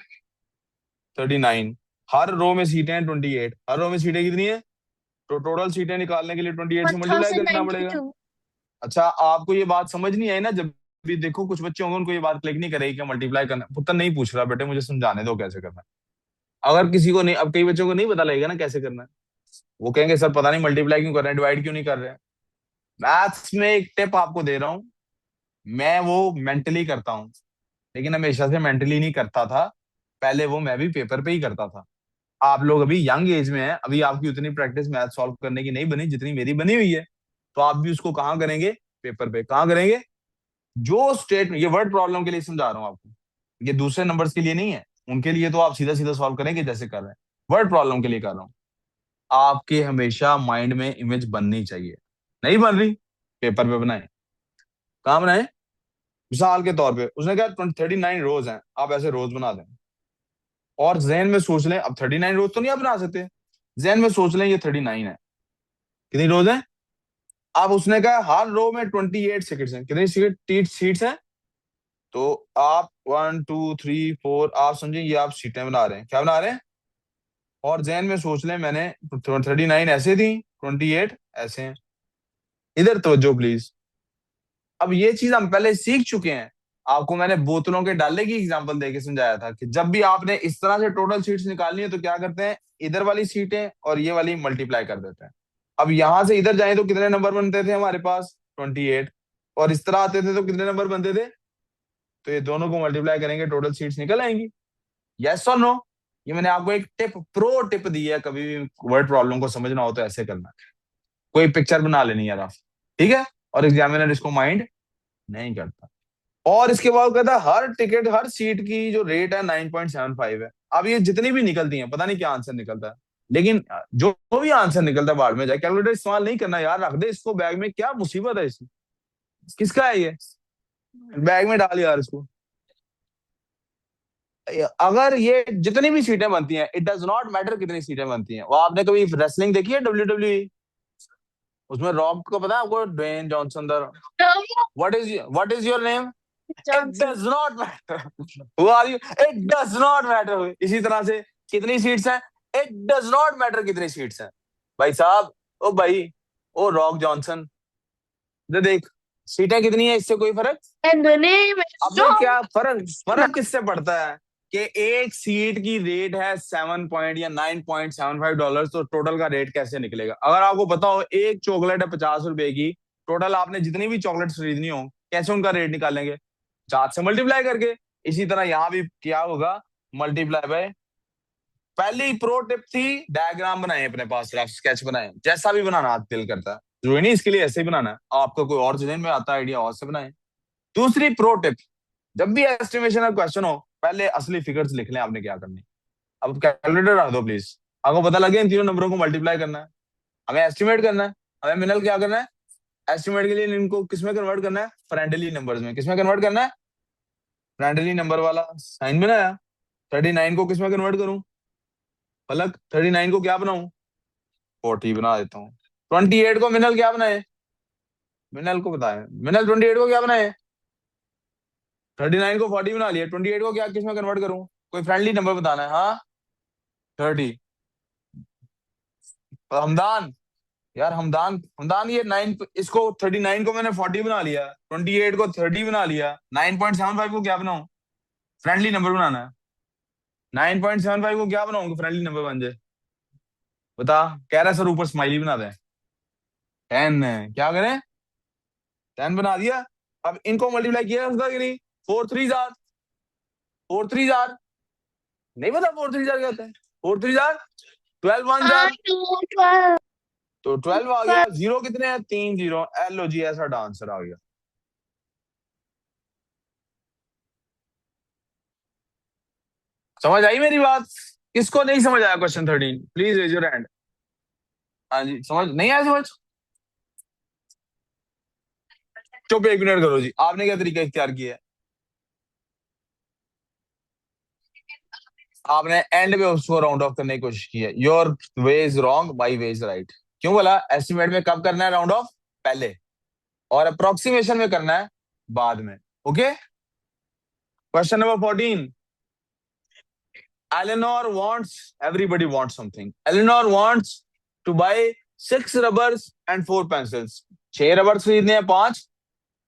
39। हर रो में सीटें हैं 28। हर रो में सीटें कितनी है? तो टोटल सीटें निकालने के लिए 28 से मल्टीप्लाई करना पड़ेगा। 1092। अच्छा, आपको ये बात समझ नहीं आई ना? जब भी देखो कुछ बच्चे होंगे उनको ये बात क्लिक नहीं करेगी कि मल्टीप्लाई करना। पुत्र नहीं पूछ रहा बेटे, मुझे समझाने दो कैसे करना है। अगर किसी को नहीं, अब कई बच्चों को नहीं पता लगेगा ना कैसे करना है, वो कहेंगे सर पता नहीं मल्टीप्लाई क्यों कर रहे हैं, डिवाइड क्यों नहीं कर रहे हैं। मैथ्स में एक टिप आपको दे रहा हूँ, मैं वो मेंटली करता हूँ, लेकिन हमेशा से मेंटली नहीं करता था। पहले वो मैं भी पेपर पे ही करता था। आप लोग अभी यंग एज में हैं, अभी आपकी उतनी प्रैक्टिस मैथ सॉल्व करने की नहीं बनी जितनी मेरी बनी हुई है। तो आप भी उसको कहाँ करेंगे? पेपर पे। कहाँ करेंगे? जो स्टेट, ये वर्ड प्रॉब्लम के लिए समझा रहा हूँ आपको, ये दूसरे नंबर्स के लिए नहीं है। उनके लिए तो आप सीधा सीधा सॉल्व करेंगे जैसे कर रहे हैं। वर्ड प्रॉब्लम के लिए कर रहा हूँ। आपके हमेशा माइंड में इमेज बननी चाहिए। नहीं बन रही? पेपर पे बनाए। कहाँ बनाए? मिसाल के तौर पे उसने कहा 39 रोज हैं, आप ऐसे रोज बना दें, और जहन में सोच लें। अब 39 रोज तो नहीं आप बना सकते, जहन में सोच लें ये 39 है। कितनी रोज है? अब उसने कहा हर रो में 28 सीट्स हैं। कितनी सीट्स हैं? तो आप 1 2 3 4, आप समझे ये आप सीटें बना रहे हैं। क्या बना रहे हैं? और जहन में सोच लें, मैंने 39 ऐसे थी, 28 ऐसे हैं। इधर तवज्जो प्लीज। अब ये चीज हम पहले सीख चुके हैं। आपको मैंने बोतलों के डाले की एग्जांपल देके समझाया था कि जब भी आपने इस तरह से टोटल सीट्स निकालनी है तो क्या करते हैं, इधर वाली सीटें और ये वाली मल्टीप्लाई कर देते हैं। अब यहां से इधर जाए तो कितने नंबर बनते थे हमारे पास? 28। और इस तरह आते थे तो कितने नंबर बनते थे? तो ये दोनों को मल्टीप्लाई करेंगे, टोटल सीट्स निकल आएंगी। यस और नो? ये मैंने आपको एक प्रो टिप दी है, कभी भी वर्ड प्रॉब्लम को समझना हो तो ऐसे करना है। कोई पिक्चर बना लेनी है रफ, ठीक है? और एग्जामिनर इसको माइंड नहीं करता। और इसके बाद कहता है हर टिकट, हर सीट की जो रेट है 9.75 है। अब ये जितनी भी निकलती हैं, पता नहीं क्या आंसर निकलता है, लेकिन जो भी आंसर निकलता है बाद में जाए, कैलकुलेटर इस्तेमाल नहीं करना यार, रख दे इसको बैग में। क्या मुसीबत है इसमें? किसका है ये? बैग में डाल यार इसको। अगर ये जितनी भी सीटें बनती हैं, इट डज नॉट मैटर कितनी सीटें बनती हैं। वो आपने कभी रेसलिंग देखी है, डब्ल्यू, उसमें रॉक को पता है आपको, Dwayne Johnson the, what is your name? It Johnson. Does not matter who are you, it does not matter. इसी तरह से कितनी सीट्स हैं, इट डज नॉट मैटर कितनी सीट्स हैं। भाई साहब, ओ भाई, ओ रॉक जॉनसन, दे देख सीटें कितनी है, इससे कोई फर्क? And the name is अबे John क्या फर्क, Cena. फर्क किससे पड़ता है कि एक सीट की रेट है 7 पॉइंट या $9.75, तो टोटल का रेट कैसे निकलेगा? अगर आपको पता हो एक चॉकलेट है 50 रुपए की, टोटल आपने जितनी भी चॉकलेट खरीदनी हो, कैसे उनका रेट निकालेंगे? 4 से मल्टीप्लाई करके। इसी तरह यहाँ भी क्या होगा? Multiply by. पहली प्रो टिप थी, डायग्राम बनाए अपने पास, रफ स्केच बनाए, जैसा भी बनाना आप दिल करता है, जरूरी नहीं इसके लिए ऐसे ही बनाना है। आपको कोई और जहन में आता है आइडिया, और से बनाए। दूसरी प्रो टिप, जब भी एस्टिमेशन का क्वेश्चन हो, पहले असली फिगर्स लिख लें आपने क्या करनी है। अब कैलकुलेटर रख दो प्लीज, आपको पता लगे इन तीनों नंबरों को मल्टीप्लाई करना है। हमें एस्टिमेट करना है, हमें मिनल क्या करना है, एस्टिमेट के लिए इनको किसमें कन्वर्ट करना है, फ्रेंडली नंबर्स में। किसमें कन्वर्ट करना है, फ्रेंडली नंबर वाला साइन बनाया। 39 को किसमें कन्वर्ट करूं, पलक 39 को क्या बनाऊं, 40 बना देता हूँ। 28 को मिनल क्या बनाए, मिनल को बताए, मिनल 28 को क्या बनाए, 39 को 40 बना लिया। 28 को क्या किसमें कन्वर्ट करूं, कोई फ्रेंडली नंबर बताना है। हाँ 30। हमदान, यार हमदान, हमदान ये 9, इसको 39 को मैंने 40 बना लिया, 28 को 30 बना लिया, 9.75 को क्या बनाऊं, फ्रेंडली नंबर बनाना है। 9.75 को क्या बनाऊंगा फ्रेंडली नंबर बन जाए, बता। कह रहा है सर ऊपर स्माइली बना दें। 10 क्या करें, 10 बना दिया। अब इनको मल्टीप्लाई किया उसका कि नहीं, 4 3 जार, 4 3 जार, नहीं पता 4 3 जार क्या होता है, 4 3 जार 12 1 I जार, know 12, तो 12 आ गया। 12. जीरो कितने हैं, 3 जीरो, एल ओ जी, ऐसा आंसर आ गया। समझ आई मेरी बात, किसको नहीं समझ आया question 13, please raise your hand. हाँ जी, समझ नहीं आया, समझ। चुप, 1 मिनट करो जी, आपने क्या तरीका इख्तियार किया है, आपने एंड में उसको राउंड ऑफ करने की कोशिश की है। Your way is wrong, my way is right. क्यों बोला, एस्टिमेट में कब करना है राउंड ऑफ, पहले, और अप्रोक्सीमेशन में करना है बाद में। Okay, question number 14। Eleanor wants, everybody wants something. Eleanor wants to buy 6 rubbers and 4 pencils. 6 rubbers खरीदने हैं,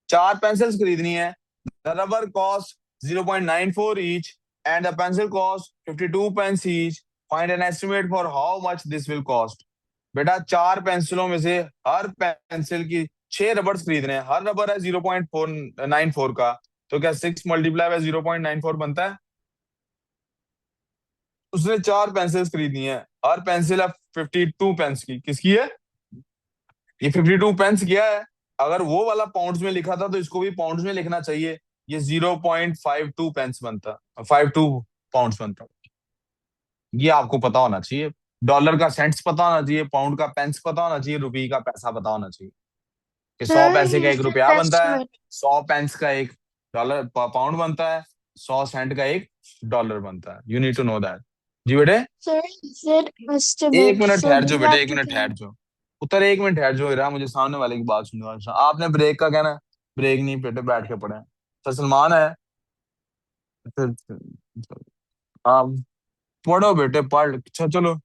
4 पेंसिल्स खरीदनी है। The rubber cost 0.94 each and the pencil cost 52 pence each. Find an estimate for how much this will cost. बेटा 4 पेंसिलों में से हर pencil की 6 rubbers खरीदने हैं, हर रबर है 0.494 का, तो क्या 6 मल्टीप्लाई बाय 0.94 बनता है। उसने 4 पेंसिल्स खरीदनी है, हर पेंसिल है 52 पेंस की, किसकी है, ये 52 पेंस किया है। अगर वो वाला पाउंड्स में लिखा था तो इसको भी पाउंड्स में लिखना चाहिए, ये 0.52 पेंस बनता, 52 पाउंड्स बनता। ये आपको पता होना चाहिए, डॉलर का सेंट्स पता होना चाहिए, पाउंड का पेंस पता होना चाहिए, रुपये का पैसा पता होना चाहिए, कि 100 पैसे का Sir, एक he रुपया said बनता है, estimate. 100 पेंस का एक डॉलर पाउंड बनता है, 100 सेंट का एक डॉलर बनता है। You need to know that. जी बेटे, Sir, he said 1 estimate. Minute So ठहर we जाओ बेटे, have 1 to मिनट ठहर think. जाओ, उत्तर 1 मिनट ठहर जाओ, रहा मुझे सामने वाले की बात सुनने वाला। आपने ब्रेक का कहना है, ब्रेक नहीं बेटे, बैठ के पढ़े। सर सलमान है, हाँ पढ़ो बेटे, पढ़, अच्छा चलो,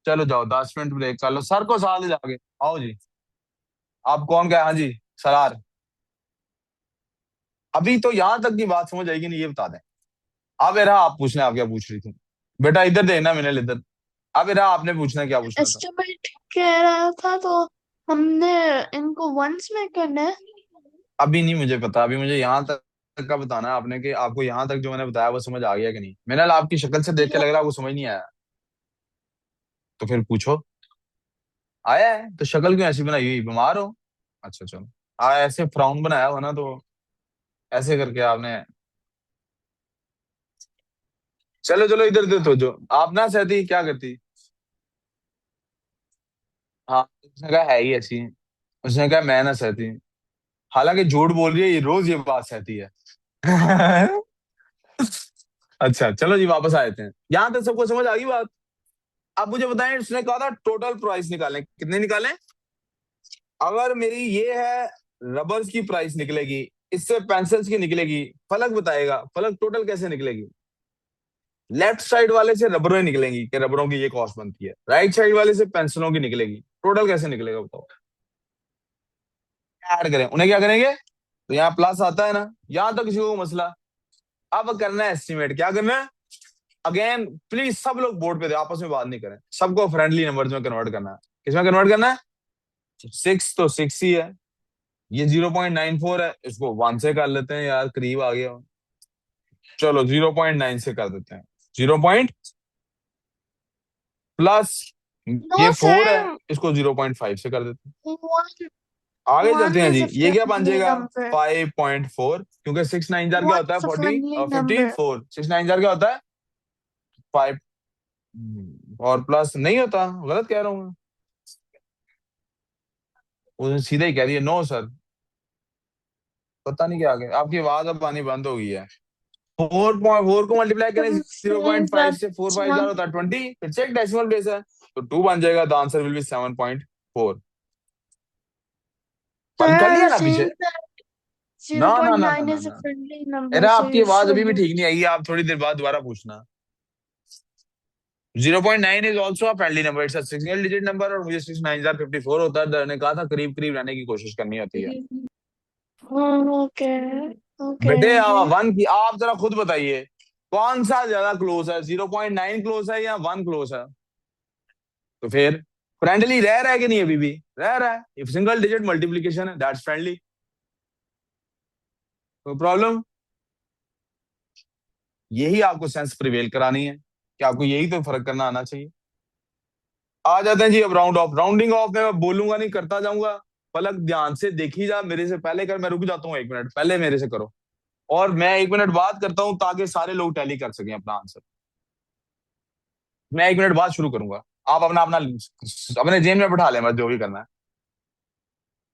चलो जाओ 10 मिनट ब्रेक कर लो, सर को साथ ले जाके आओ जी। आप कौन क्या, हाँ जी सरार, अभी तो यहाँ तक की बात समझ आएगी नहीं, ये बता दें। अब रहा आप पूछना, आप क्या पूछ रही थी बेटा, इधर देखना, मैंने इधर। अब रहा आपने पूछना, क्या पूछना था। Estimate कह रहा था तो हमने इनको वंस में करना है। अभी नहीं मुझे पता, अभी मुझे यहाँ तक का बताना है आपने, कि आपको यहाँ तक जो मैंने बताया वो समझ आ गया कि नहीं। मैंने आपकी शक्ल से देख के Yeah. लग रहा है आपको समझ नहीं आया, तो फिर पूछो। आया है तो शक्ल क्यों ऐसी बनाई हुई, बीमार हो। अच्छा चलो, ऐसे फ्राउन बनाया हो ना, तो ऐसे करके आपने, चलो चलो इधर दे, तो जो आप ना सहती क्या करती। हाँ, उसने कहा है ही ऐसी, उसने कहा मैं ना सहती, हालांकि झूठ बोल रही है, ये रोज ये बात सहती है। अच्छा चलो जी, वापस आ जाते हैं, यहां तक सबको समझ आ गई बात। अब मुझे बताएं, उसने कहा था टोटल प्राइस निकालें, कितने निकालें। अगर मेरी ये है, रबर्स की प्राइस निकलेगी, इससे पेंसिल्स की निकलेगी, फलक बताएगा फलक टोटल कैसे निकलेगी। लेफ्ट साइड वाले से रबरें निकलेंगी कि रबरों की ये कॉस्ट बनती है, राइट साइड वाले से पेंसिलों की निकलेगी, टोटल कैसे निकलेगा बताओ। ऐड करें, उन्हें क्या करेंगे, तो यहाँ प्लस आता है ना, यहां तक किसी को मसला। अब करना है एस्टिमेट, क्या करना है, अगेन प्लीज सब लोग बोर्ड पे दे, आपस में बात नहीं करें, सबको फ्रेंडली नंबर्स में कन्वर्ट करना है। किसमें कन्वर्ट करना है, 6 तो 6 ही है, ये 0.94 है, इसको 1 से कर लेते हैं यार, करीब आ गया। चलो 0.9 से कर देते हैं, 0. प्लस ये No, 4 है, sir. इसको 0.5 से कर देते हैं। One, आगे चलते one हैं is जी, a ये क्या बन friendly जाएगा, number. 5.4, क्योंकि 6 9 जार क्या One होता है, is a 40 friendly और फिफ्टी number. फोर 6 9 जार क्या होता है, 5। और प्लस नहीं होता, गलत कह रहा हूँ मैं। उसने सीधे ही कह दिया नो सर। पता नहीं क्या आ गया, आपकी आवाज अब आनी बंद हो गई है। 4 को मल्टीप्लाई करें तो 0.5 फिर से, 4 5 जार होता है 20, फिर से एक डेसिमल प्लेस है तो 2 बन जाएगा। The answer will be 7.4। हल कर लिया सर ना पीछे। saying that ना ना ना ना 0.9 ना is a ना, friendly number, अरे so आपकी you आवाज अभी भी shouldn't. ठीक नहीं आई है, आप थोड़ी देर बाद दोबारा पूछना। 0.9 is also a friendly number, it's a single digit number, और मुझे 6 9 54 होता है, ने कहा था करीब करीब रहने की कोशिश करनी होती है। Okay, बेटे okay. वन की आप जरा खुद बताइए, कौन सा ज्यादा क्लोज है, 0.9 क्लोज है या 1 क्लोज है? तो फिर फ्रेंडली रह रहा है कि नहीं, अभी भी रह रहा है। इफ सिंगल डिजिट मल्टीप्लीकेशन है दैट्स फ्रेंडली, नो प्रॉब्लम। यही आपको सेंस प्रिवेल करानी है कि आपको यही तो फर्क करना आना चाहिए। आ जाते हैं जी अब राउंड ऑफ। राउंडिंग ऑफ में मैं बोलूंगा नहीं, करता जाऊंगा। पलक ध्यान से देखी जा, मेरे से पहले कर, मैं रुक जाता हूँ 1 मिनट, पहले मेरे से करो। और मैं 1 मिनट बाद करता हूँ ताकि सारे लोग टैली कर सकें अपना आंसर। मैं 1 मिनट बाद शुरू करूंगा। आप अपना अपना अपने जेब में बैठा लें, बस जो भी करना है।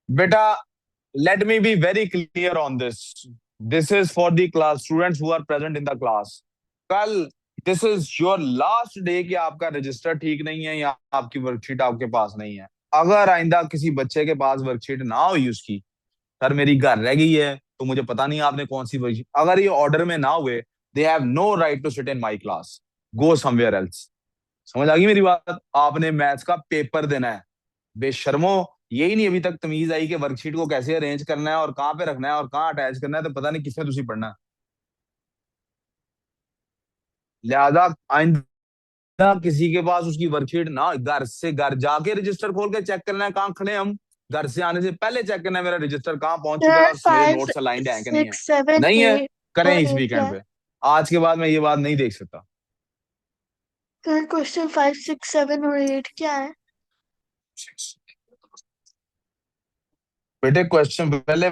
बेटा let me be very clear on this. This is for the class students who are present in the class. कल this is your last day कि आपका रजिस्टर ठीक नहीं है या आपकी वर्कशीट आपके पास नहीं है। अगर आइंदा किसी बच्चे के पास वर्कशीट ना हुई उसकी, सर मेरी घर रह गई है तो मुझे पता नहीं आपने कौन सी वर्कशीट, अगर ये ऑर्डर में ना हुए, they have no right to sit in my class, go somewhere else. समझ आ गई मेरी बात? आपने मैथ्स का पेपर देना है, बेशर्मो। यही नहीं अभी तक तमीज आई कि वर्कशीट को कैसे अरेंज करना है और कहाँ पे रखना है और कहाँ अटैच करना है, तो पता नहीं किसमें तुझे पढ़ना है। लिहाजा आइंदा किसी के पास उसकी वर्कशीट ना, घर से घर जाके रजिस्टर खोल के चेक करना है कहाँ खड़े हैं हम। घर से आने से पहले चेक करना है मेरा रजिस्टर कहाँ पहुंच चुका है There are और मेरे five, नोट्स अलाइंड है कि नहीं है। six, seven, नहीं है, eight करें और इस eight क्या वीकेंड है? पे। आज के बाद मैं ये बात नहीं देख सकता। क्वेश्चन 5, 6, 7 और 8 क्या है? बेटे क्वेश्चन पहले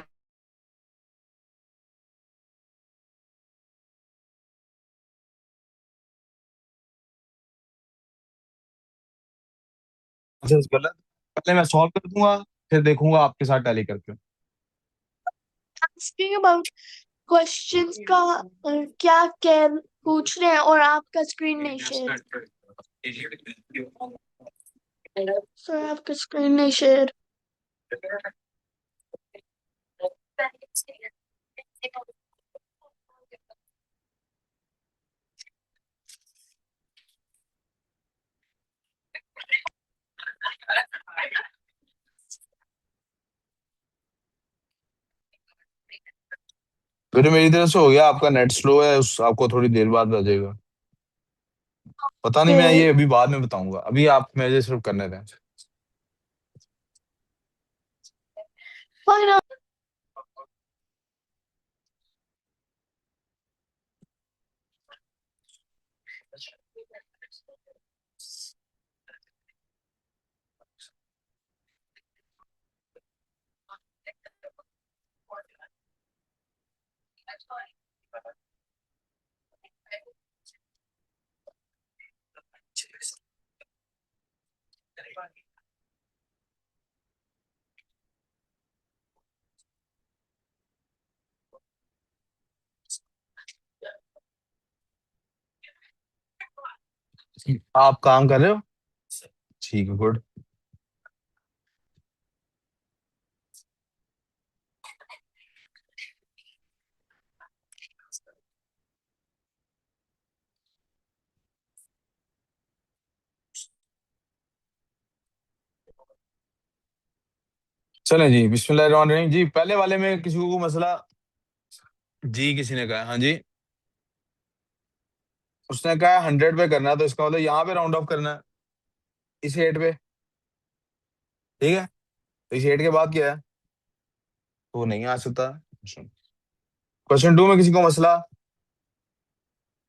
गलत, पहले मैं सॉल्व कर दूंगा, फिर देखूंगा आपके साथ टैली करके। Asking about questions का क्या क्या पूछ रहे हैं और आपका स्क्रीन नहीं शेयर। सर आपका स्क्रीन नहीं शेयर। फिर मेरी तरफ से हो गया, आपका नेट स्लो है, उस आपको थोड़ी देर बाद आ जाएगा। पता नहीं, मैं ये अभी बाद में बताऊंगा, अभी आप मुझे सिर्फ करने दें। Fine. आप काम कर रहे हो? ठीक है, गुड। चलें जी, बिस्मिल्लाहिर्रहमानिर्रहीम जी। पहले वाले में किसी को मसला? जी किसी ने कहा, हाँ जी। उसने कहा 100 पे करना है, तो इसका मतलब यहाँ पे राउंड ऑफ करना है, इस 8 पे। ठीक है, तो इस 8 के बाद क्या है, तो वो नहीं आ सकता। क्वेश्चन 2 में किसी को मसला?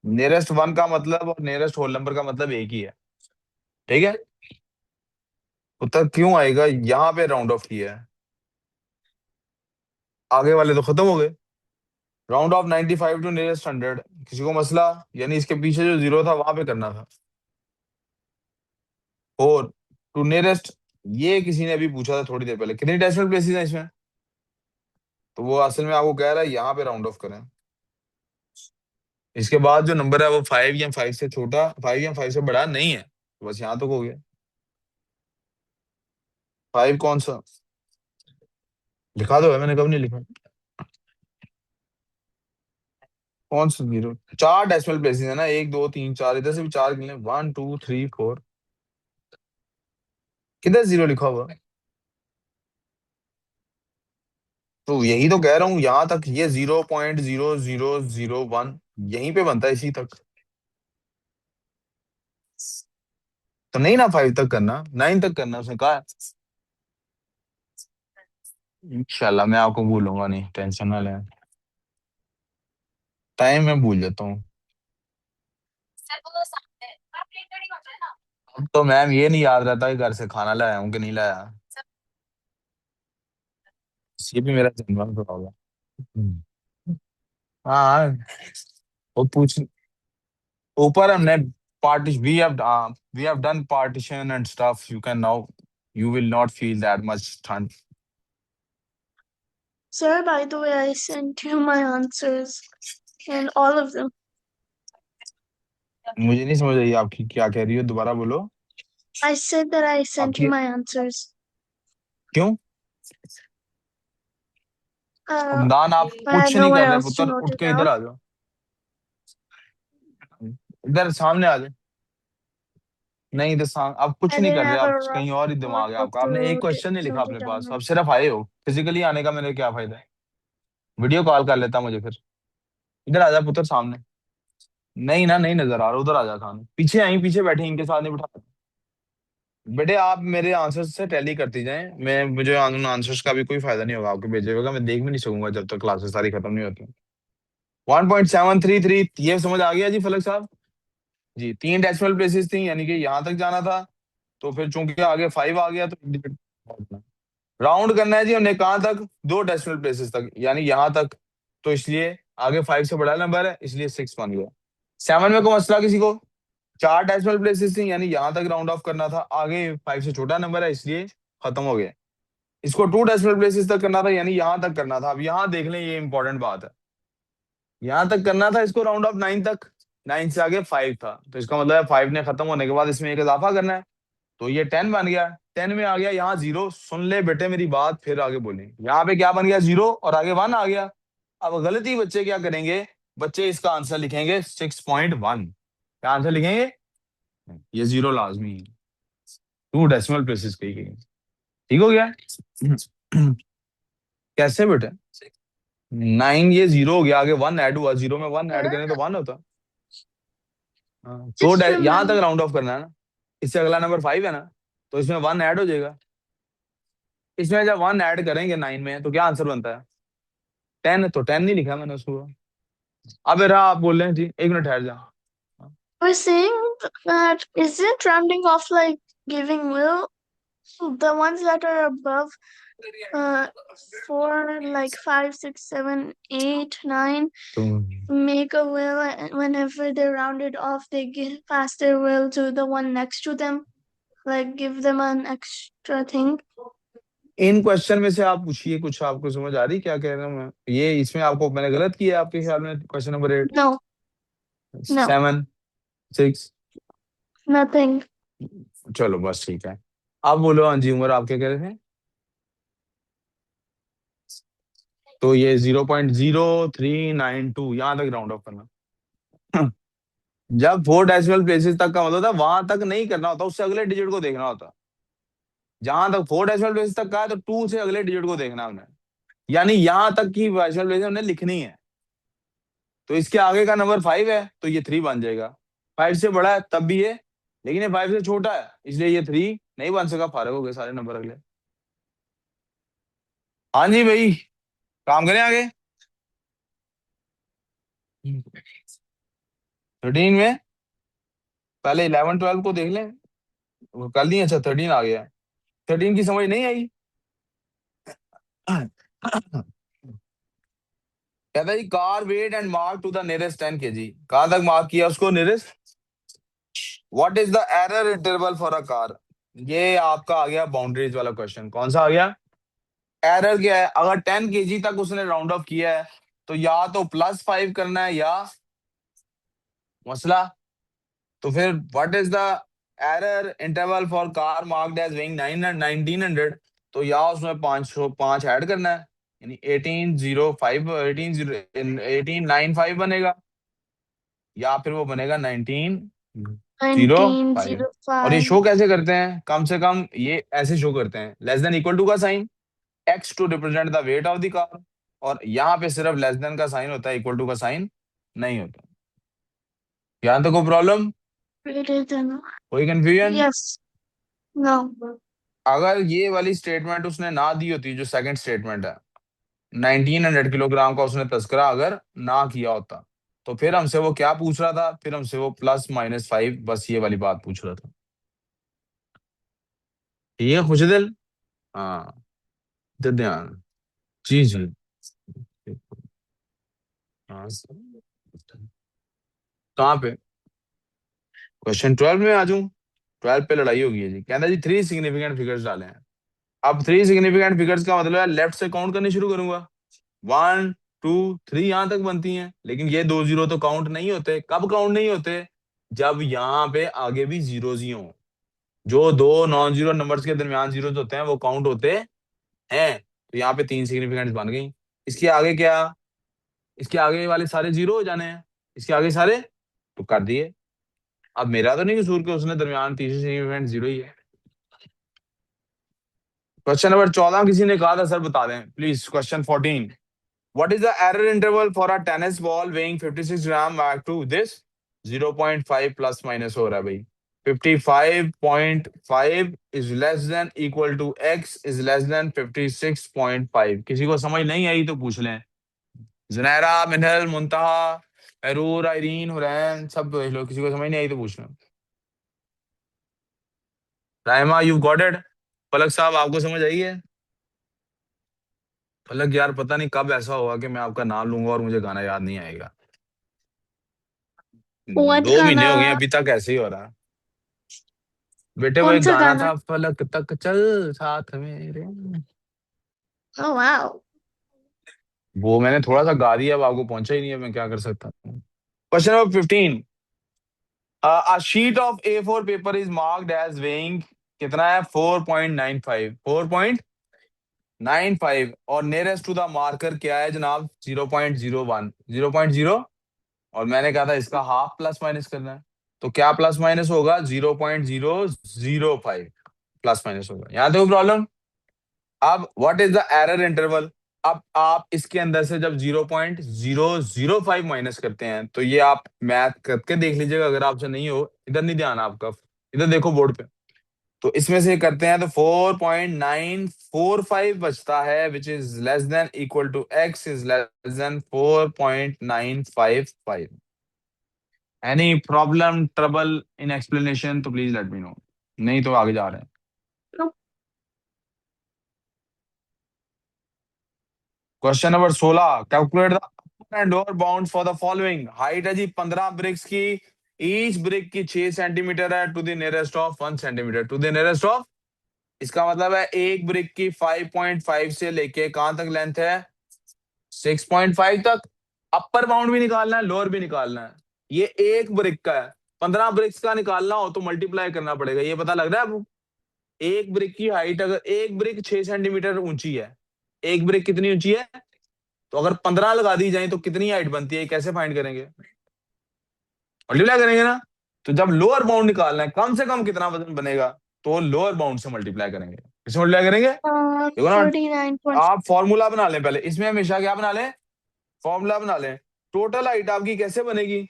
नियरेस्ट वन का मतलब और नियरेस्ट होल नंबर का मतलब एक ही है। ठीक है, उत्तर क्यों आएगा, यहाँ पे राउंड ऑफ किया है, आगे वाले तो खत्म हो गए। राउंड ऑफ 95 टू नियरेस्ट 100, किसी को मसला? यानी इसके पीछे जो जीरो था वहां पे करना था। और टू नियरेस्ट ये किसी ने अभी पूछा था थोड़ी देर पहले, कितनी डेसिमल प्लेसेस हैं इसमें? तो वो असल में आपको कह रहा है यहाँ पे राउंड ऑफ करें। इसके बाद जो नंबर है वो 5 या 5 से छोटा, 5 या 5 से बड़ा नहीं है, तो बस यहाँ तक हो गया। 5 कौन सा लिखा दो है, मैंने कब नहीं लिखा। कौन सा जीरो? चार डेसिमल प्लेसेस है ना, 1 2 3 4, इधर से भी चार गिने, 1 2 3 4। किधर जीरो लिखा हुआ? तो यही तो कह रहा हूँ, यहाँ तक ये 0.0001 यहीं पे बनता है, इसी तक। तो नहीं ना, 5 तक करना, 9 तक करना उसने कहा। इंशाल्लाह मैं आपको भूलूंगा नहीं, टेंशन ना लें। टाइम मैं भूल जाता हूँ। अब तो मैम ये नहीं याद रहता कि घर से खाना लाया हूँ कि नहीं लाया। ये भी मेरा जन्म थोड़ा होगा। हाँ, वो पूछ, ऊपर हमने party we have done partition and stuff, you can now, you will not feel that much ठंड। Sir, by the way, I sent you my answers and all of them. मुझे नहीं समझ आई आपकी क्या कह रही हो, दोबारा बोलो। I said that I sent you आपकी my answers. क्यों? Uh, अमदान आप I had कुछ नहीं कर nowhere रहे else to पुत्र, note उठ it के इधर down. आ जाओ, इधर सामने आ जाओ। नहीं इधर आप कुछ I नहीं didn't कर रहे, have आप a rough कहीं और ही दिमाग है notebook आपका, आपने एक to क्वेश्चन नहीं लिखा note अपने it down पास, in. अब सिर्फ आए हो, फिजिकली आने का मेरे क्या फायदा है? वीडियो कॉल कर लेता मुझे फिर। इधर आ जा पुत्र सामने। नहीं ना, नहीं नजर आ रहा, उधर आ जा खाने, पीछे आई, पीछे बैठे इनके साथ नहीं बिठा। बेटे आप मेरे आंसर्स से टैली करती जाएं, मैं मुझे उन आंसर्स का भी कोई फायदा नहीं होगा आपके भेजे हुए का, मैं देख भी नहीं सकूंगा जब तक क्लासेस सारी खत्म नहीं होती। 1.733, ये समझ आ गया जी फलक साहब? जी, 3 डेसिमल प्लेसेस थी, यानी कि यहाँ तक जाना था, तो फिर चूंकि आगे 5 आ गया तो राउंड करना है जी हमने कहाँ तक, 2 डेसिमल प्लेसेस तक, यानी यहाँ तक, तो इसलिए आगे 5 से बड़ा नंबर है, इसलिए 6 बन गया। 7 में कोई मसला किसी को? 4 डेसिमल प्लेसेस थी, यानी यहाँ तक राउंड ऑफ करना था, आगे 5 से छोटा नंबर है, इसलिए खत्म हो गया। इसको 2 डेसिमल प्लेसेस तक करना था, यानी यहाँ तक करना था। अब यहाँ देख लें, ये इंपॉर्टेंट बात है, यहाँ तक करना था इसको राउंड ऑफ 9 तक, 9 से आगे 5 था, तो इसका मतलब है 5 ने खत्म होने के बाद इसमें एक इजाफा करना है, तो ये 10 बन गया। 10 में आ गया यहाँ जीरो, सुन ले बेटे मेरी बात फिर आगे बोलें, यहाँ पे क्या बन गया, जीरो, और आगे 1 आ गया। अब गलती बच्चे क्या करेंगे, बच्चे इसका आंसर लिखेंगे 6.1। क्या आंसर लिखेंगे? ये जीरो लाजमी है, 2 डेसिमल प्लेसेस कही गई। ठीक हो गया? कैसे बेटे? 9 ये जीरो हो गया, आगे 1 ऐड हुआ, जीरो में 1 ऐड Sir, करें तो 1 होता। हाँ, just यहाँ तक remember. राउंड ऑफ करना है ना, इससे अगला नंबर 5 है ना, तो इसमें 1 ऐड हो जाएगा। इसमें जब 1 ऐड करेंगे 9 में तो क्या आंसर बनता है? 10, तो 10 नहीं लिखा मैंने उसको। अब रहा, आप बोल रहे हैं जी, 1 मिनट ठहर जा। I was saying that isn't rounding off like giving will? The ones that are above uh 4, like 5, 6, 7, 8, 9, तो make a will, and whenever they're rounded off, they give pass their will to the one next to them, like give them an extra thing. In question में से आप पूछिए, कुछ आपको समझ आ रही क्या कह रहा हूँ मैं? ये इसमें आपको मैंने गलत किया है आपके ख्याल में? Question number 8, No, no, 7, 6। nothing. चलो बस ठीक है। आप बोलो, हाँ जी उमर, आप क्या कह रहे थे? तो ये 0.0392 यहाँ तक राउंड ऑफ करना। जब 4 डेसिमल प्लेसेस तक का मतलब था, वहां तक नहीं करना होता, उससे अगले डिजिट को देखना होता। जहां तक 4 डेसिमल प्लेसेस तक का है, तो 2 से अगले डिजिट को देखना हमने, यानी यहां तक की डेसिमल प्लेसेस हमने लिखनी है। तो इसके आगे का नंबर 5 है, तो ये 3 बन जाएगा। 5 से बड़ा है तब भी ये, लेकिन ये 5 से छोटा है, इसलिए ये 3 नहीं बन सका, फारग हो गए सारे नंबर अगले। हाँ जी भाई, काम करें आगे। 13 में पहले 11 12 को देख लें, वो कर ली, अच्छा 13 आ गया। 13 की समझ नहीं आई? कहता है जी, car weight and mark to the nearest 10 kg, कहां तक मार्क किया उसको nearest? What is the error interval for a car? ये आपका आ गया बाउंड्रीज वाला क्वेश्चन। कौन सा आ गया? एरर क्या है? अगर 10 kg तक उसने राउंड ऑफ किया है तो या तो +5 करना है या मसला। तो फिर what is the error interval for car marked as weighing 1900? तो या उसमें 505 ऐड करना है, यानी 1805, 1895 बनेगा, या फिर वो बनेगा 1905। और ये 1905. शो कैसे करते हैं? कम से कम ये ऐसे शो करते हैं, लेस देन इक्वल टू का sign, x to represent the weight of the car, और यहाँ पे सिर्फ लेस देन का साइन होता है, इक्वल टू का साइन नहीं होता। यहाँ तो कोई प्रॉब्लम, Greater than. कोई कंफ्यूजन? Yes. No. अगर ये वाली स्टेटमेंट उसने ना दी होती, जो सेकंड स्टेटमेंट है, 1900 किलोग्राम का उसने तस्करा अगर ना किया होता, तो फिर हमसे वो क्या पूछ रहा था? फिर हमसे वो +-5, बस ये वाली बात पूछ रहा था। ठीक है खुशदिल? हाँ, दे ध्यान। जी जी। हाँ, कहाँ पे? क्वेश्चन 12 में आ जाऊं? 12 पे लड़ाई होगी है जी। कहता है जी 3 सिग्निफिकेंट फिगर्स डाले हैं। अब 3 सिग्निफिकेंट फिगर्स का मतलब है लेफ्ट से काउंट करनी शुरू करूंगा। 1 2 3 यहां तक बनती हैं, लेकिन ये 2 जीरो तो काउंट नहीं होते। कब काउंट नहीं होते? जब यहाँ पे आगे भी जीरोज ही हों। जो दो नॉन जीरो नंबर्स के दरमियान जीरोज होते हैं वो काउंट होते हैं। तो यहाँ पे 3 सिग्निफिकेंट बन गई। इसके आगे क्या? इसके आगे वाले सारे जीरो हो जाने हैं, इसके आगे सारे, तो कर दिए। अब मेरा तो नहीं कसूर कि उसने दरमियान तीसरी सिग्निफिकेंट जीरो ही है। क्वेश्चन नंबर 14 किसी ने कहा था सर बता दें please. Question 14, what is the error interval for a tennis ball weighing 56 gram back to this? 0.5 plus minus हो रहा है भाई। 55.5 is less than equal to x is less than 56.5। किसी को समझ नहीं आई तो पूछ लें। जुनैरा, मिनल, मुंतहा, अरूर, आयरीन, हुरैन, सब देख लो, किसी को समझ नहीं आई तो पूछ लें। Raima, you got it? Palak साहब, आपको समझ आई है? पलक यार, पता नहीं कब ऐसा होगा कि मैं आपका नाम लूंगा और मुझे गाना याद नहीं आएगा। What 2 महीने हो गए गाना? अभी तक ऐसे ही हो रहा है। बेटे वो कौन एक सा गाना गाना? था, फलक तक चल साथ मेरे। Oh wow. वो मैंने थोड़ा सा गा दिया, अब आपको पहुंचा ही नहीं है, मैं क्या कर सकता हूँ। Question number 15, a sheet of A4 paper is marked as weighing कितना है? 4.95, 4.95, और नियरेस्ट टू द मार्कर क्या है जनाब? 0.01, 0.0। और मैंने कहा था इसका हाफ प्लस माइनस करना है, तो क्या प्लस माइनस होगा? 0.005 प्लस माइनस होगा। यहाँ देखो प्रॉब्लम। अब what is the error interval? अब आप इसके अंदर से जब 0.005 माइनस करते हैं, तो ये आप मैथ करके देख लीजिएगा, अगर आपसे नहीं हो, इधर नहीं ध्यान आपका, इधर देखो बोर्ड पे। तो इसमें से करते हैं तो 4.945 बचता है, which is less than equal to x is less than 4.955। Any problem, trouble in explanation तो प्लीज लेट मी नो, नहीं तो आगे जा रहे हैं। Nope. Question number 16, calculate the upper and lower bound for the following. Height है जी 15 bricks की, ईच ब्रिक की 6 सेंटीमीटर है, to the nearest of 1 centimetre, to the nearest of. इसका मतलब है एक ब्रिक की 5.5 से लेके कहां तक लेंथ है? 6.5 तक। अपर बाउंड भी निकालना है, लोअर भी निकालना है। ये एक ब्रिक का है, 15 ब्रिक्स का निकालना हो तो मल्टीप्लाई करना पड़ेगा। ये पता लग रहा है आपको? एक ब्रिक की हाइट, अगर एक ब्रिक 6 सेंटीमीटर ऊंची है, एक ब्रिक कितनी ऊंची है? तो अगर 15 लगा दी जाए तो कितनी हाइट बनती है, कैसे फाइंड करेंगे? मल्टीप्लाई करेंगे ना। तो जब लोअर बाउंड निकालना है, कम से कम कितना वजन बनेगा, तो लोअर बाउंड से मल्टीप्लाई करेंगे। किससे मल्टीप्लाई करेंगे? देखो ना, 49 point. आप फॉर्मूला बना लें पहले, इसमें हमेशा क्या बना लें? फॉर्मूला बना लें। टोटल हाइट आपकी कैसे बनेगी?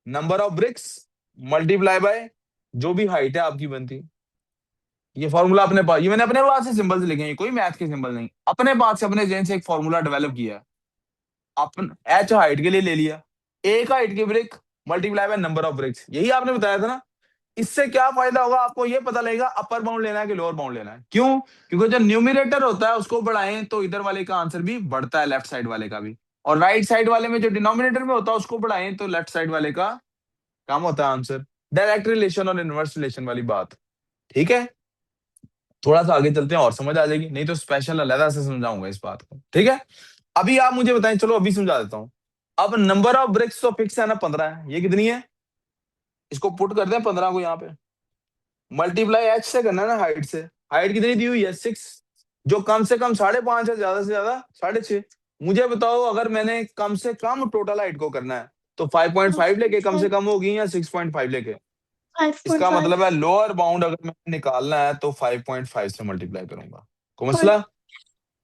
Number of BRICS multiply by जो भी हाइट है आपकी बनती। ये फॉर्मूला अपने पास, ये मैंने अपने पास से सिंबल से लिखे हैं, कोई मैथ के सिंबल नहीं, अपने पास से अपने जेन से एक फॉर्मूला डेवलप किया है। अपन एच हाइट के लिए ले लिया, एक हाइट की brick multiply by number of BRICS, यही आपने बताया था ना। इससे क्या फायदा होगा आपको? ये पता लगेगा अपर बाउंड लेना है कि लोअर बाउंड लेना है। क्यों? क्योंकि जो न्यूमिनेटर होता है उसको बढ़ाएं तो इधर वाले का आंसर भी बढ़ता है, लेफ्ट साइड वाले का भी। और राइट साइड वाले में जो डिनोमिनेटर में होता है उसको बढ़ाएं तो लेफ्ट साइड वाले का कम होता है आंसर। डायरेक्ट रिलेशन और इनवर्स रिलेशन वाली बात। ठीक है? थोड़ा सा आगे चलते हैं और समझ आ जाएगी, नहीं तो स्पेशल अलग से समझाऊंगा इस बात को, ठीक है। अभी आप मुझे बताएं, चलो अभी समझा देता हूँ। अब नंबर ऑफ ब्रिक्स तो फिक्स है ना, 15 है, ये कितनी है, इसको पुट कर दें 15 को यहाँ पे, मल्टीप्लाई एच से करना है ना, हाइट से। हाइट कितनी दी हुई है, 6, जो कम से कम 5.5 है, ज्यादा से ज्यादा 6.5। मुझे बताओ अगर मैंने कम से कम टोटल हाइट को करना है तो 5.5 लेके कम से कम होगी या 6.5 लेके। इसका 5.5. मतलब है लोअर बाउंड अगर मैंने निकालना है तो 5.5 से मल्टीप्लाई करूंगा, को But मसला।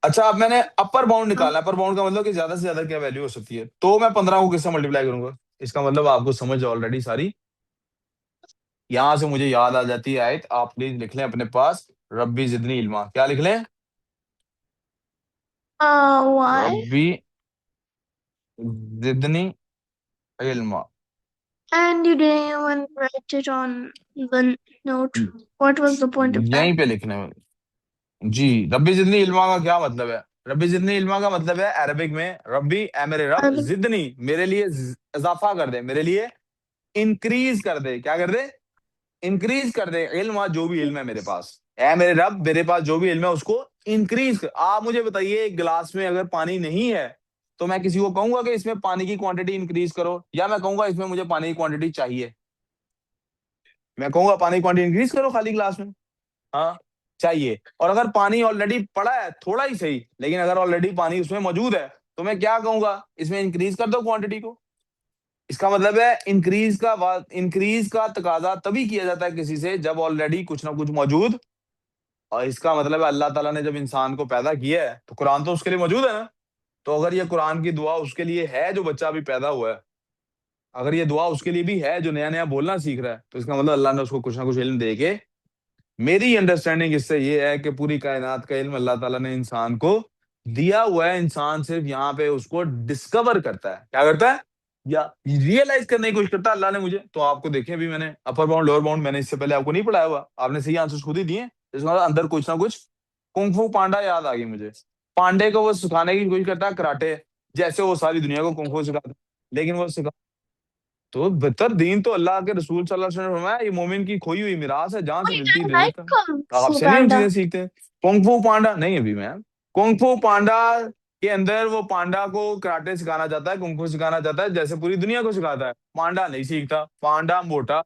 अच्छा, अब मैंने अपर बाउंड निकालना है, अपर बाउंड का मतलब कि ज्यादा से ज्यादा क्या वैल्यू हो सकती है, तो मैं 15 को किससे मल्टीप्लाई करूंगा। इसका मतलब आपको समझ ऑलरेडी सारी यहां से मुझे याद आ जाती है आयत। आप प्लीज लिख लें अपने पास, रब्बी जिदनी इल्मा, क्या लिख लें, why? Rabi जिदनी इल्मा। And you didn't even write it on the note. What was the point of that? यहीं पे लिखने में। जी, रब्बी जिदनी इल्मा का क्या मतलब है, रब्बी जिदनी इल्मा का मतलब है अरबिक में, रब्बी ए मेरे रब, Um, जिदनी मेरे लिए इजाफा कर दे, मेरे लिए इंक्रीज कर दे, क्या कर दे, इंक्रीज कर दे, इल्म, जो भी इल्म है मेरे पास, ऐ मेरे रब मेरे पास जो भी इल्म है उसको इंक्रीज कर। आप मुझे बताइए, एक गिलास में अगर पानी नहीं है तो मैं किसी को कहूंगा कि इसमें पानी की क्वांटिटी इंक्रीज करो, या मैं कहूंगा इसमें मुझे पानी की क्वांटिटी चाहिए, मैं कहूंगा पानी की क्वांटिटी इंक्रीज करो खाली गिलास में, हाँ चाहिए। और अगर पानी ऑलरेडी पड़ा है, थोड़ा ही सही, लेकिन अगर ऑलरेडी पानी उसमें मौजूद है तो मैं क्या कहूंगा, इसमें इंक्रीज कर दो क्वांटिटी को। इसका मतलब है इंक्रीज का तकाजा तभी किया जाता है किसी से जब ऑलरेडी कुछ ना कुछ मौजूद। और इसका मतलब है अल्लाह ताला ने जब इंसान को पैदा किया है तो कुरान तो उसके लिए मौजूद है ना। तो अगर ये कुरान की दुआ उसके लिए है जो बच्चा अभी पैदा हुआ है, अगर ये दुआ उसके लिए भी है जो नया नया बोलना सीख रहा है, तो इसका मतलब अल्लाह ने उसको कुछ ना कुछ इल्म दे के, मेरी अंडरस्टैंडिंग इससे ये है कि पूरी कायनात का इल्म अल्लाह ताला ने इंसान को दिया हुआ है। इंसान सिर्फ यहाँ पे उसको डिस्कवर करता है, क्या करता है, या रियलाइज करने की कोशिश करता है। अल्लाह ने मुझे, तो आपको देखें अभी मैंने अपर बाउंड लोअर बाउंड मैंने इससे पहले आपको नहीं पढ़ाया हुआ, आपने सही आंसर खुद ही दिए, इसका मतलब अंदर कुछ ना कुछ कुंफू पांडा याद आ गई मुझे। पांडे को वो सिखाने की कोशिश करता है कराटे, जैसे वो सारी दुनिया को कुंफू सिखाता है, लेकिन वो सिखा, तो बेहतर दीन तो अल्लाह के रसूल सल्लल्लाहु अलैहि वसल्लम ने फरमाया, ये मोमिन की खोई हुई मिरास है, जहां से wait, मिलती I दे like देता Kung है। Fu आपसे नहीं हम Panda. चीजें सीखते हैं। कुंफू पांडा नहीं अभी मैम, कुंफू पांडा के अंदर वो पांडा को कराटे सिखाना चाहता है, कुंफू सिखाना चाहता है, जैसे पूरी दुनिया को सिखाता है। पांडा नहीं सीखता, पांडा मोटा,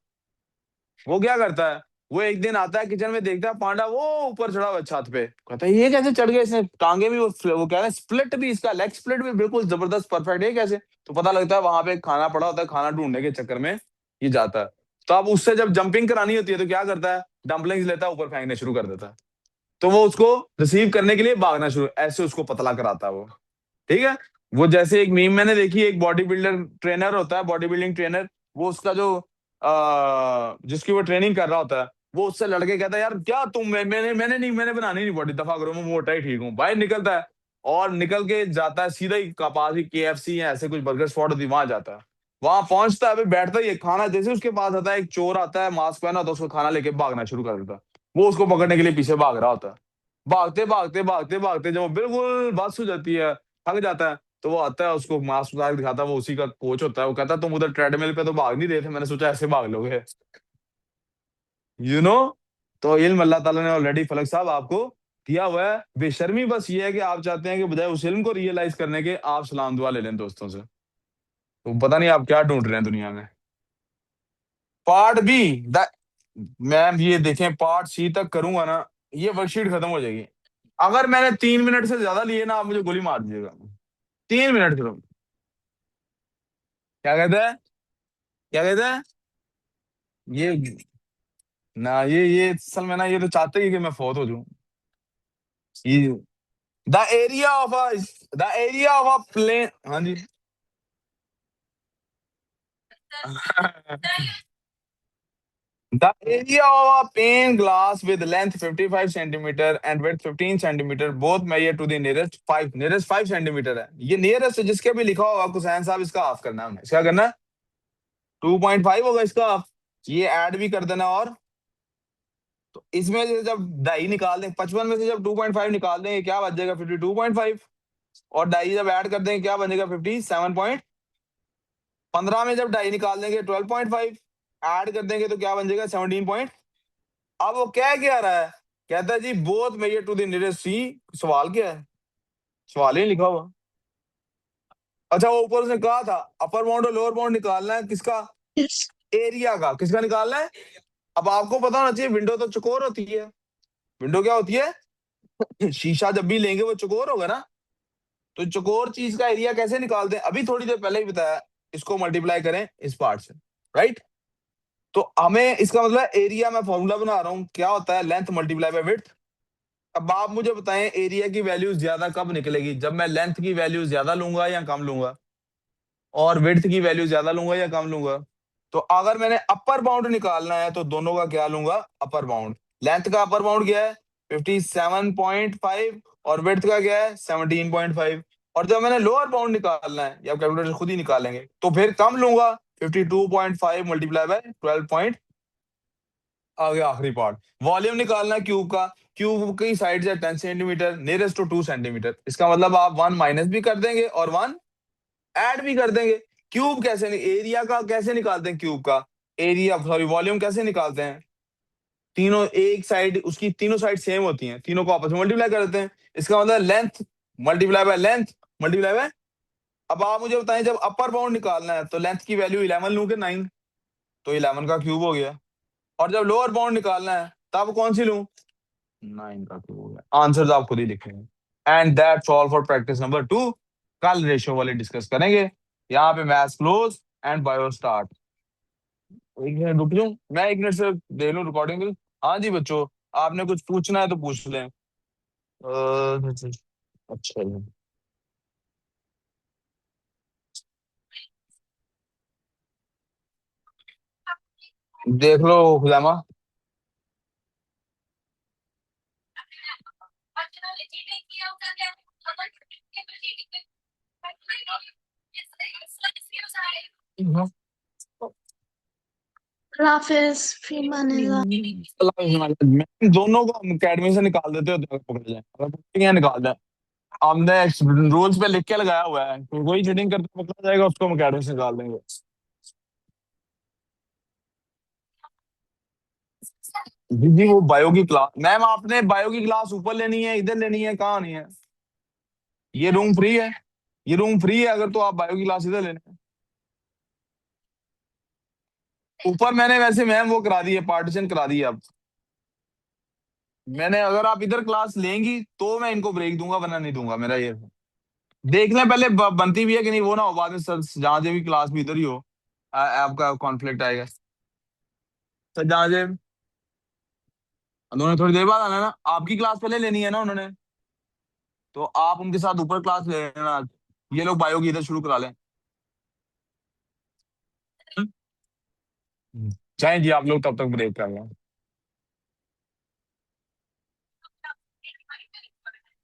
वो क्या करता है, वो एक दिन आता है किचन में, देखता है पांडा वो ऊपर चढ़ा हुआ छत पे, कहता है ये कैसे चढ़ गया, इसने टांगे भी वो कह रहे हैं स्प्लिट भी, इसका लेग स्प्लिट भी बिल्कुल जबरदस्त परफेक्ट है, कैसे। तो पता लगता है वहां पे खाना पड़ा होता है, खाना ढूंढने के चक्कर में ये जाता है। तो अब उससे जब जंपिंग करानी होती है तो क्या करता है, डंपलिंग्स लेता है, ऊपर फेंकने शुरू कर देता है, तो वो उसको रिसीव करने के लिए भागना शुरू, ऐसे उसको पतला कराता है वो, ठीक है। वो जैसे एक मीम मैंने देखी, एक बॉडी बिल्डर ट्रेनर होता है, बॉडी बिल्डिंग ट्रेनर, वो उसका जो जिसकी वो ट्रेनिंग कर रहा होता है, वो उससे लड़के कहता है यार क्या तुम, मैंने नहीं, मैंने बनानी नहीं बॉडी, दफा करो, मैं मोटा ही ठीक हूँ, बाहर निकलता है और निकल के जाता है सीधा ही पास ही KFC या ऐसे कुछ बर्गर स्पॉट होती है, वहां जाता है। वहां पहुंचता है, अभी बैठता ही है, खाना जैसे उसके पास आता है, एक चोर आता है मास्क पहना तो उसको खाना लेके भागना शुरू कर देता है। वो उसको पकड़ने के लिए पीछे भाग रहा होता है, भागते भागते भागते भागते जब वो बिल्कुल बस हो जाती है, थक जाता है, तो वो आता है, उसको मास्क उतार के दिखाता है, वो उसी का कोच होता है, वो कहता है तुम उधर ट्रेडमिल पे तो भाग नहीं रहे थे, मैंने सोचा ऐसे भाग लोगे, यू नो। तो इल्म अल्लाह ताला ने ऑलरेडी फलक साहब आपको दिया हुआ है, बेशर्मी बस ये है कि आप चाहते हैं कि बजाय उस इल्म को रियलाइज करने के आप सलाम दुआ ले लें दोस्तों से। तो पता नहीं आप क्या ढूंढ रहे हैं दुनिया में। पार्ट बी, द मैम ये देखें, पार्ट सी तक करूंगा ना, ये वर्कशीट खत्म हो जाएगी। अगर मैंने 3 मिनट से ज्यादा लिए ना, आप मुझे गोली मार दीजिएगा। 3 मिनट सिर्फ, क्या कहते हैं, क्या कहते हैं, ये ना, ये असल में ना, ये तो चाहते ही कि मैं फौत हो जाऊं। ये the area of the area of a plane, हाँ जी। The area of a pane glass with length 55 centimeter and width 15 centimeter both measure to the nearest 5 centimeter है। ये nearest जिसके भी लिखा होगा कुसैन साहब, इसका हाफ करना है हमने, इसका करना है 2.5 होगा इसका हाफ। ये ऐड भी कर देना, और तो इसमें से जब ढाई निकाल दें, 55 में से जब 2.5 निकाल देंगे क्या बच जाएगा, 52.5। और ढाई जब ऐड कर देंगे क्या बनेगा, 57 15 में जब ढाई निकाल देंगे 12.5, ऐड कर देंगे तो क्या बन जाएगा 17 पॉइंट। अब वो क्या रहा है कहता है जी both measure to the nearest C. सवाल क्या है? सवाल ही नहीं लिखा हुआ। अच्छा, वो ऊपर उसने कहा था अपर बाउंड और लोअर बाउंड निकालना है किसका? Yes. एरिया का। किसका निकालना है? अब आपको पता होना चाहिए, विंडो तो चौकोर होती है। विंडो क्या होती है? शीशा जब भी लेंगे वो चौकोर होगा ना। तो चौकोर चीज का एरिया कैसे निकालते हैं? अभी थोड़ी देर पहले ही बताया। इसको मल्टीप्लाई करें इस पार्ट से, राइट? तो हमें इसका मतलब एरिया, मैं फॉर्मूला बना रहा हूं, क्या होता है? Length multiply by width. अब आप मुझे बताएं एरिया की वैल्यू ज्यादा कब निकलेगी? जब मैं लेंथ की वैल्यू ज्यादा लूंगा या कम लूंगा, और विड्थ की वैल्यू ज्यादा लूंगा या कम लूंगा। तो अगर मैंने अपर बाउंड निकालना है तो दोनों का क्या लूंगा? Upper bound. लेंथ का अपर बाउंड क्या है? 57.5। और विड्थ का क्या है? 17.5। और जब मैंने लोअर बाउंड निकालना है, या कैलकुलेटर खुद ही निकालेंगे, तो फिर कम लूंगा। 52.5 मल्टीप्लाई बाय 12। आ गया आखिरी पार्ट। वॉल्यूम निकालना है क्यूब का। क्यूब की साइड है 10 सेंटीमीटर, नियरेस्ट टू 2 सेंटीमीटर। इसका मतलब आप 1 माइनस भी कर देंगे और 1 ऐड भी कर देंगे। क्यूब कैसे एरिया का कैसे निकालते हैं? क्यूब का एरिया, सॉरी, वॉल्यूम कैसे निकालते हैं? तीनों एक साइड, उसकी तीनों साइड सेम होती हैं, तीनों को आपस में मल्टीप्लाई कर देते हैं। इसका मतलब length multiply by length multiply by. अब आप मुझे बताएं, जब अपर बाउंड निकालना है तो लेंथ की वैल्यू 11 लूं कि 9? तो 11 का क्यूब हो गया। और जब लोअर बाउंड निकालना है तब कौन सी लूं? 9 का क्यूब हो गया। आंसर आप खुद ही लिखेंगे। And that's all for practice number 2। कल रेशियो वाले डिस्कस करेंगे। यहाँ पे maths close and bio start. एक मिनट रुक जाऊं, मैं एक मिनट से दे लूं रिकॉर्डिंग। हाँ जी बच्चों, आपने कुछ पूछना है तो पूछ लें। अच्छा जी। देख लो खुजामा। Hafiz, fi manila. मैं दोनों को हम अकेडमी से निकाल देते होते अगर पकड़ जाए, अगर पकड़ निकाल जाए। हमने रूल्स पे लिख के लगाया हुआ है, तो कोई चीटिंग करके पकड़ा जाएगा उसको हम अकेडमी से निकाल देंगे। जी जी, वो बायो की क्लास, मैम आपने बायो की क्लास ऊपर लेनी है, इधर लेनी है, कहाँ नहीं है? ये रूम फ्री है। ये रूम फ्री है, अगर तो आप बायो की क्लास इधर लेने। ऊपर मैंने वैसे मैम वो करा दी है, पार्टीशन करा दी है अब। मैंने, अगर आप इधर क्लास लेंगी तो मैं इनको ब्रेक दूंगा, वरना नहीं दूंगा। मेरा ये देख लें पहले बनती भी है कि नहीं, वो ना हो बाद में सर जहाँ से भी क्लास भी इधर ही हो। आपका कॉन्फ्लिक्ट आएगा। सर जहाँ से उन्होंने थोड़ी देर बाद आना है ना, आपकी क्लास पहले लेनी है ना उन्होंने। तो आप उनके साथ ऊपर क्लास ले लेना। ये लोग बायो की इधर शुरू करा लें। चाहे जी आप लोग तब तक ब्रेक कर लें।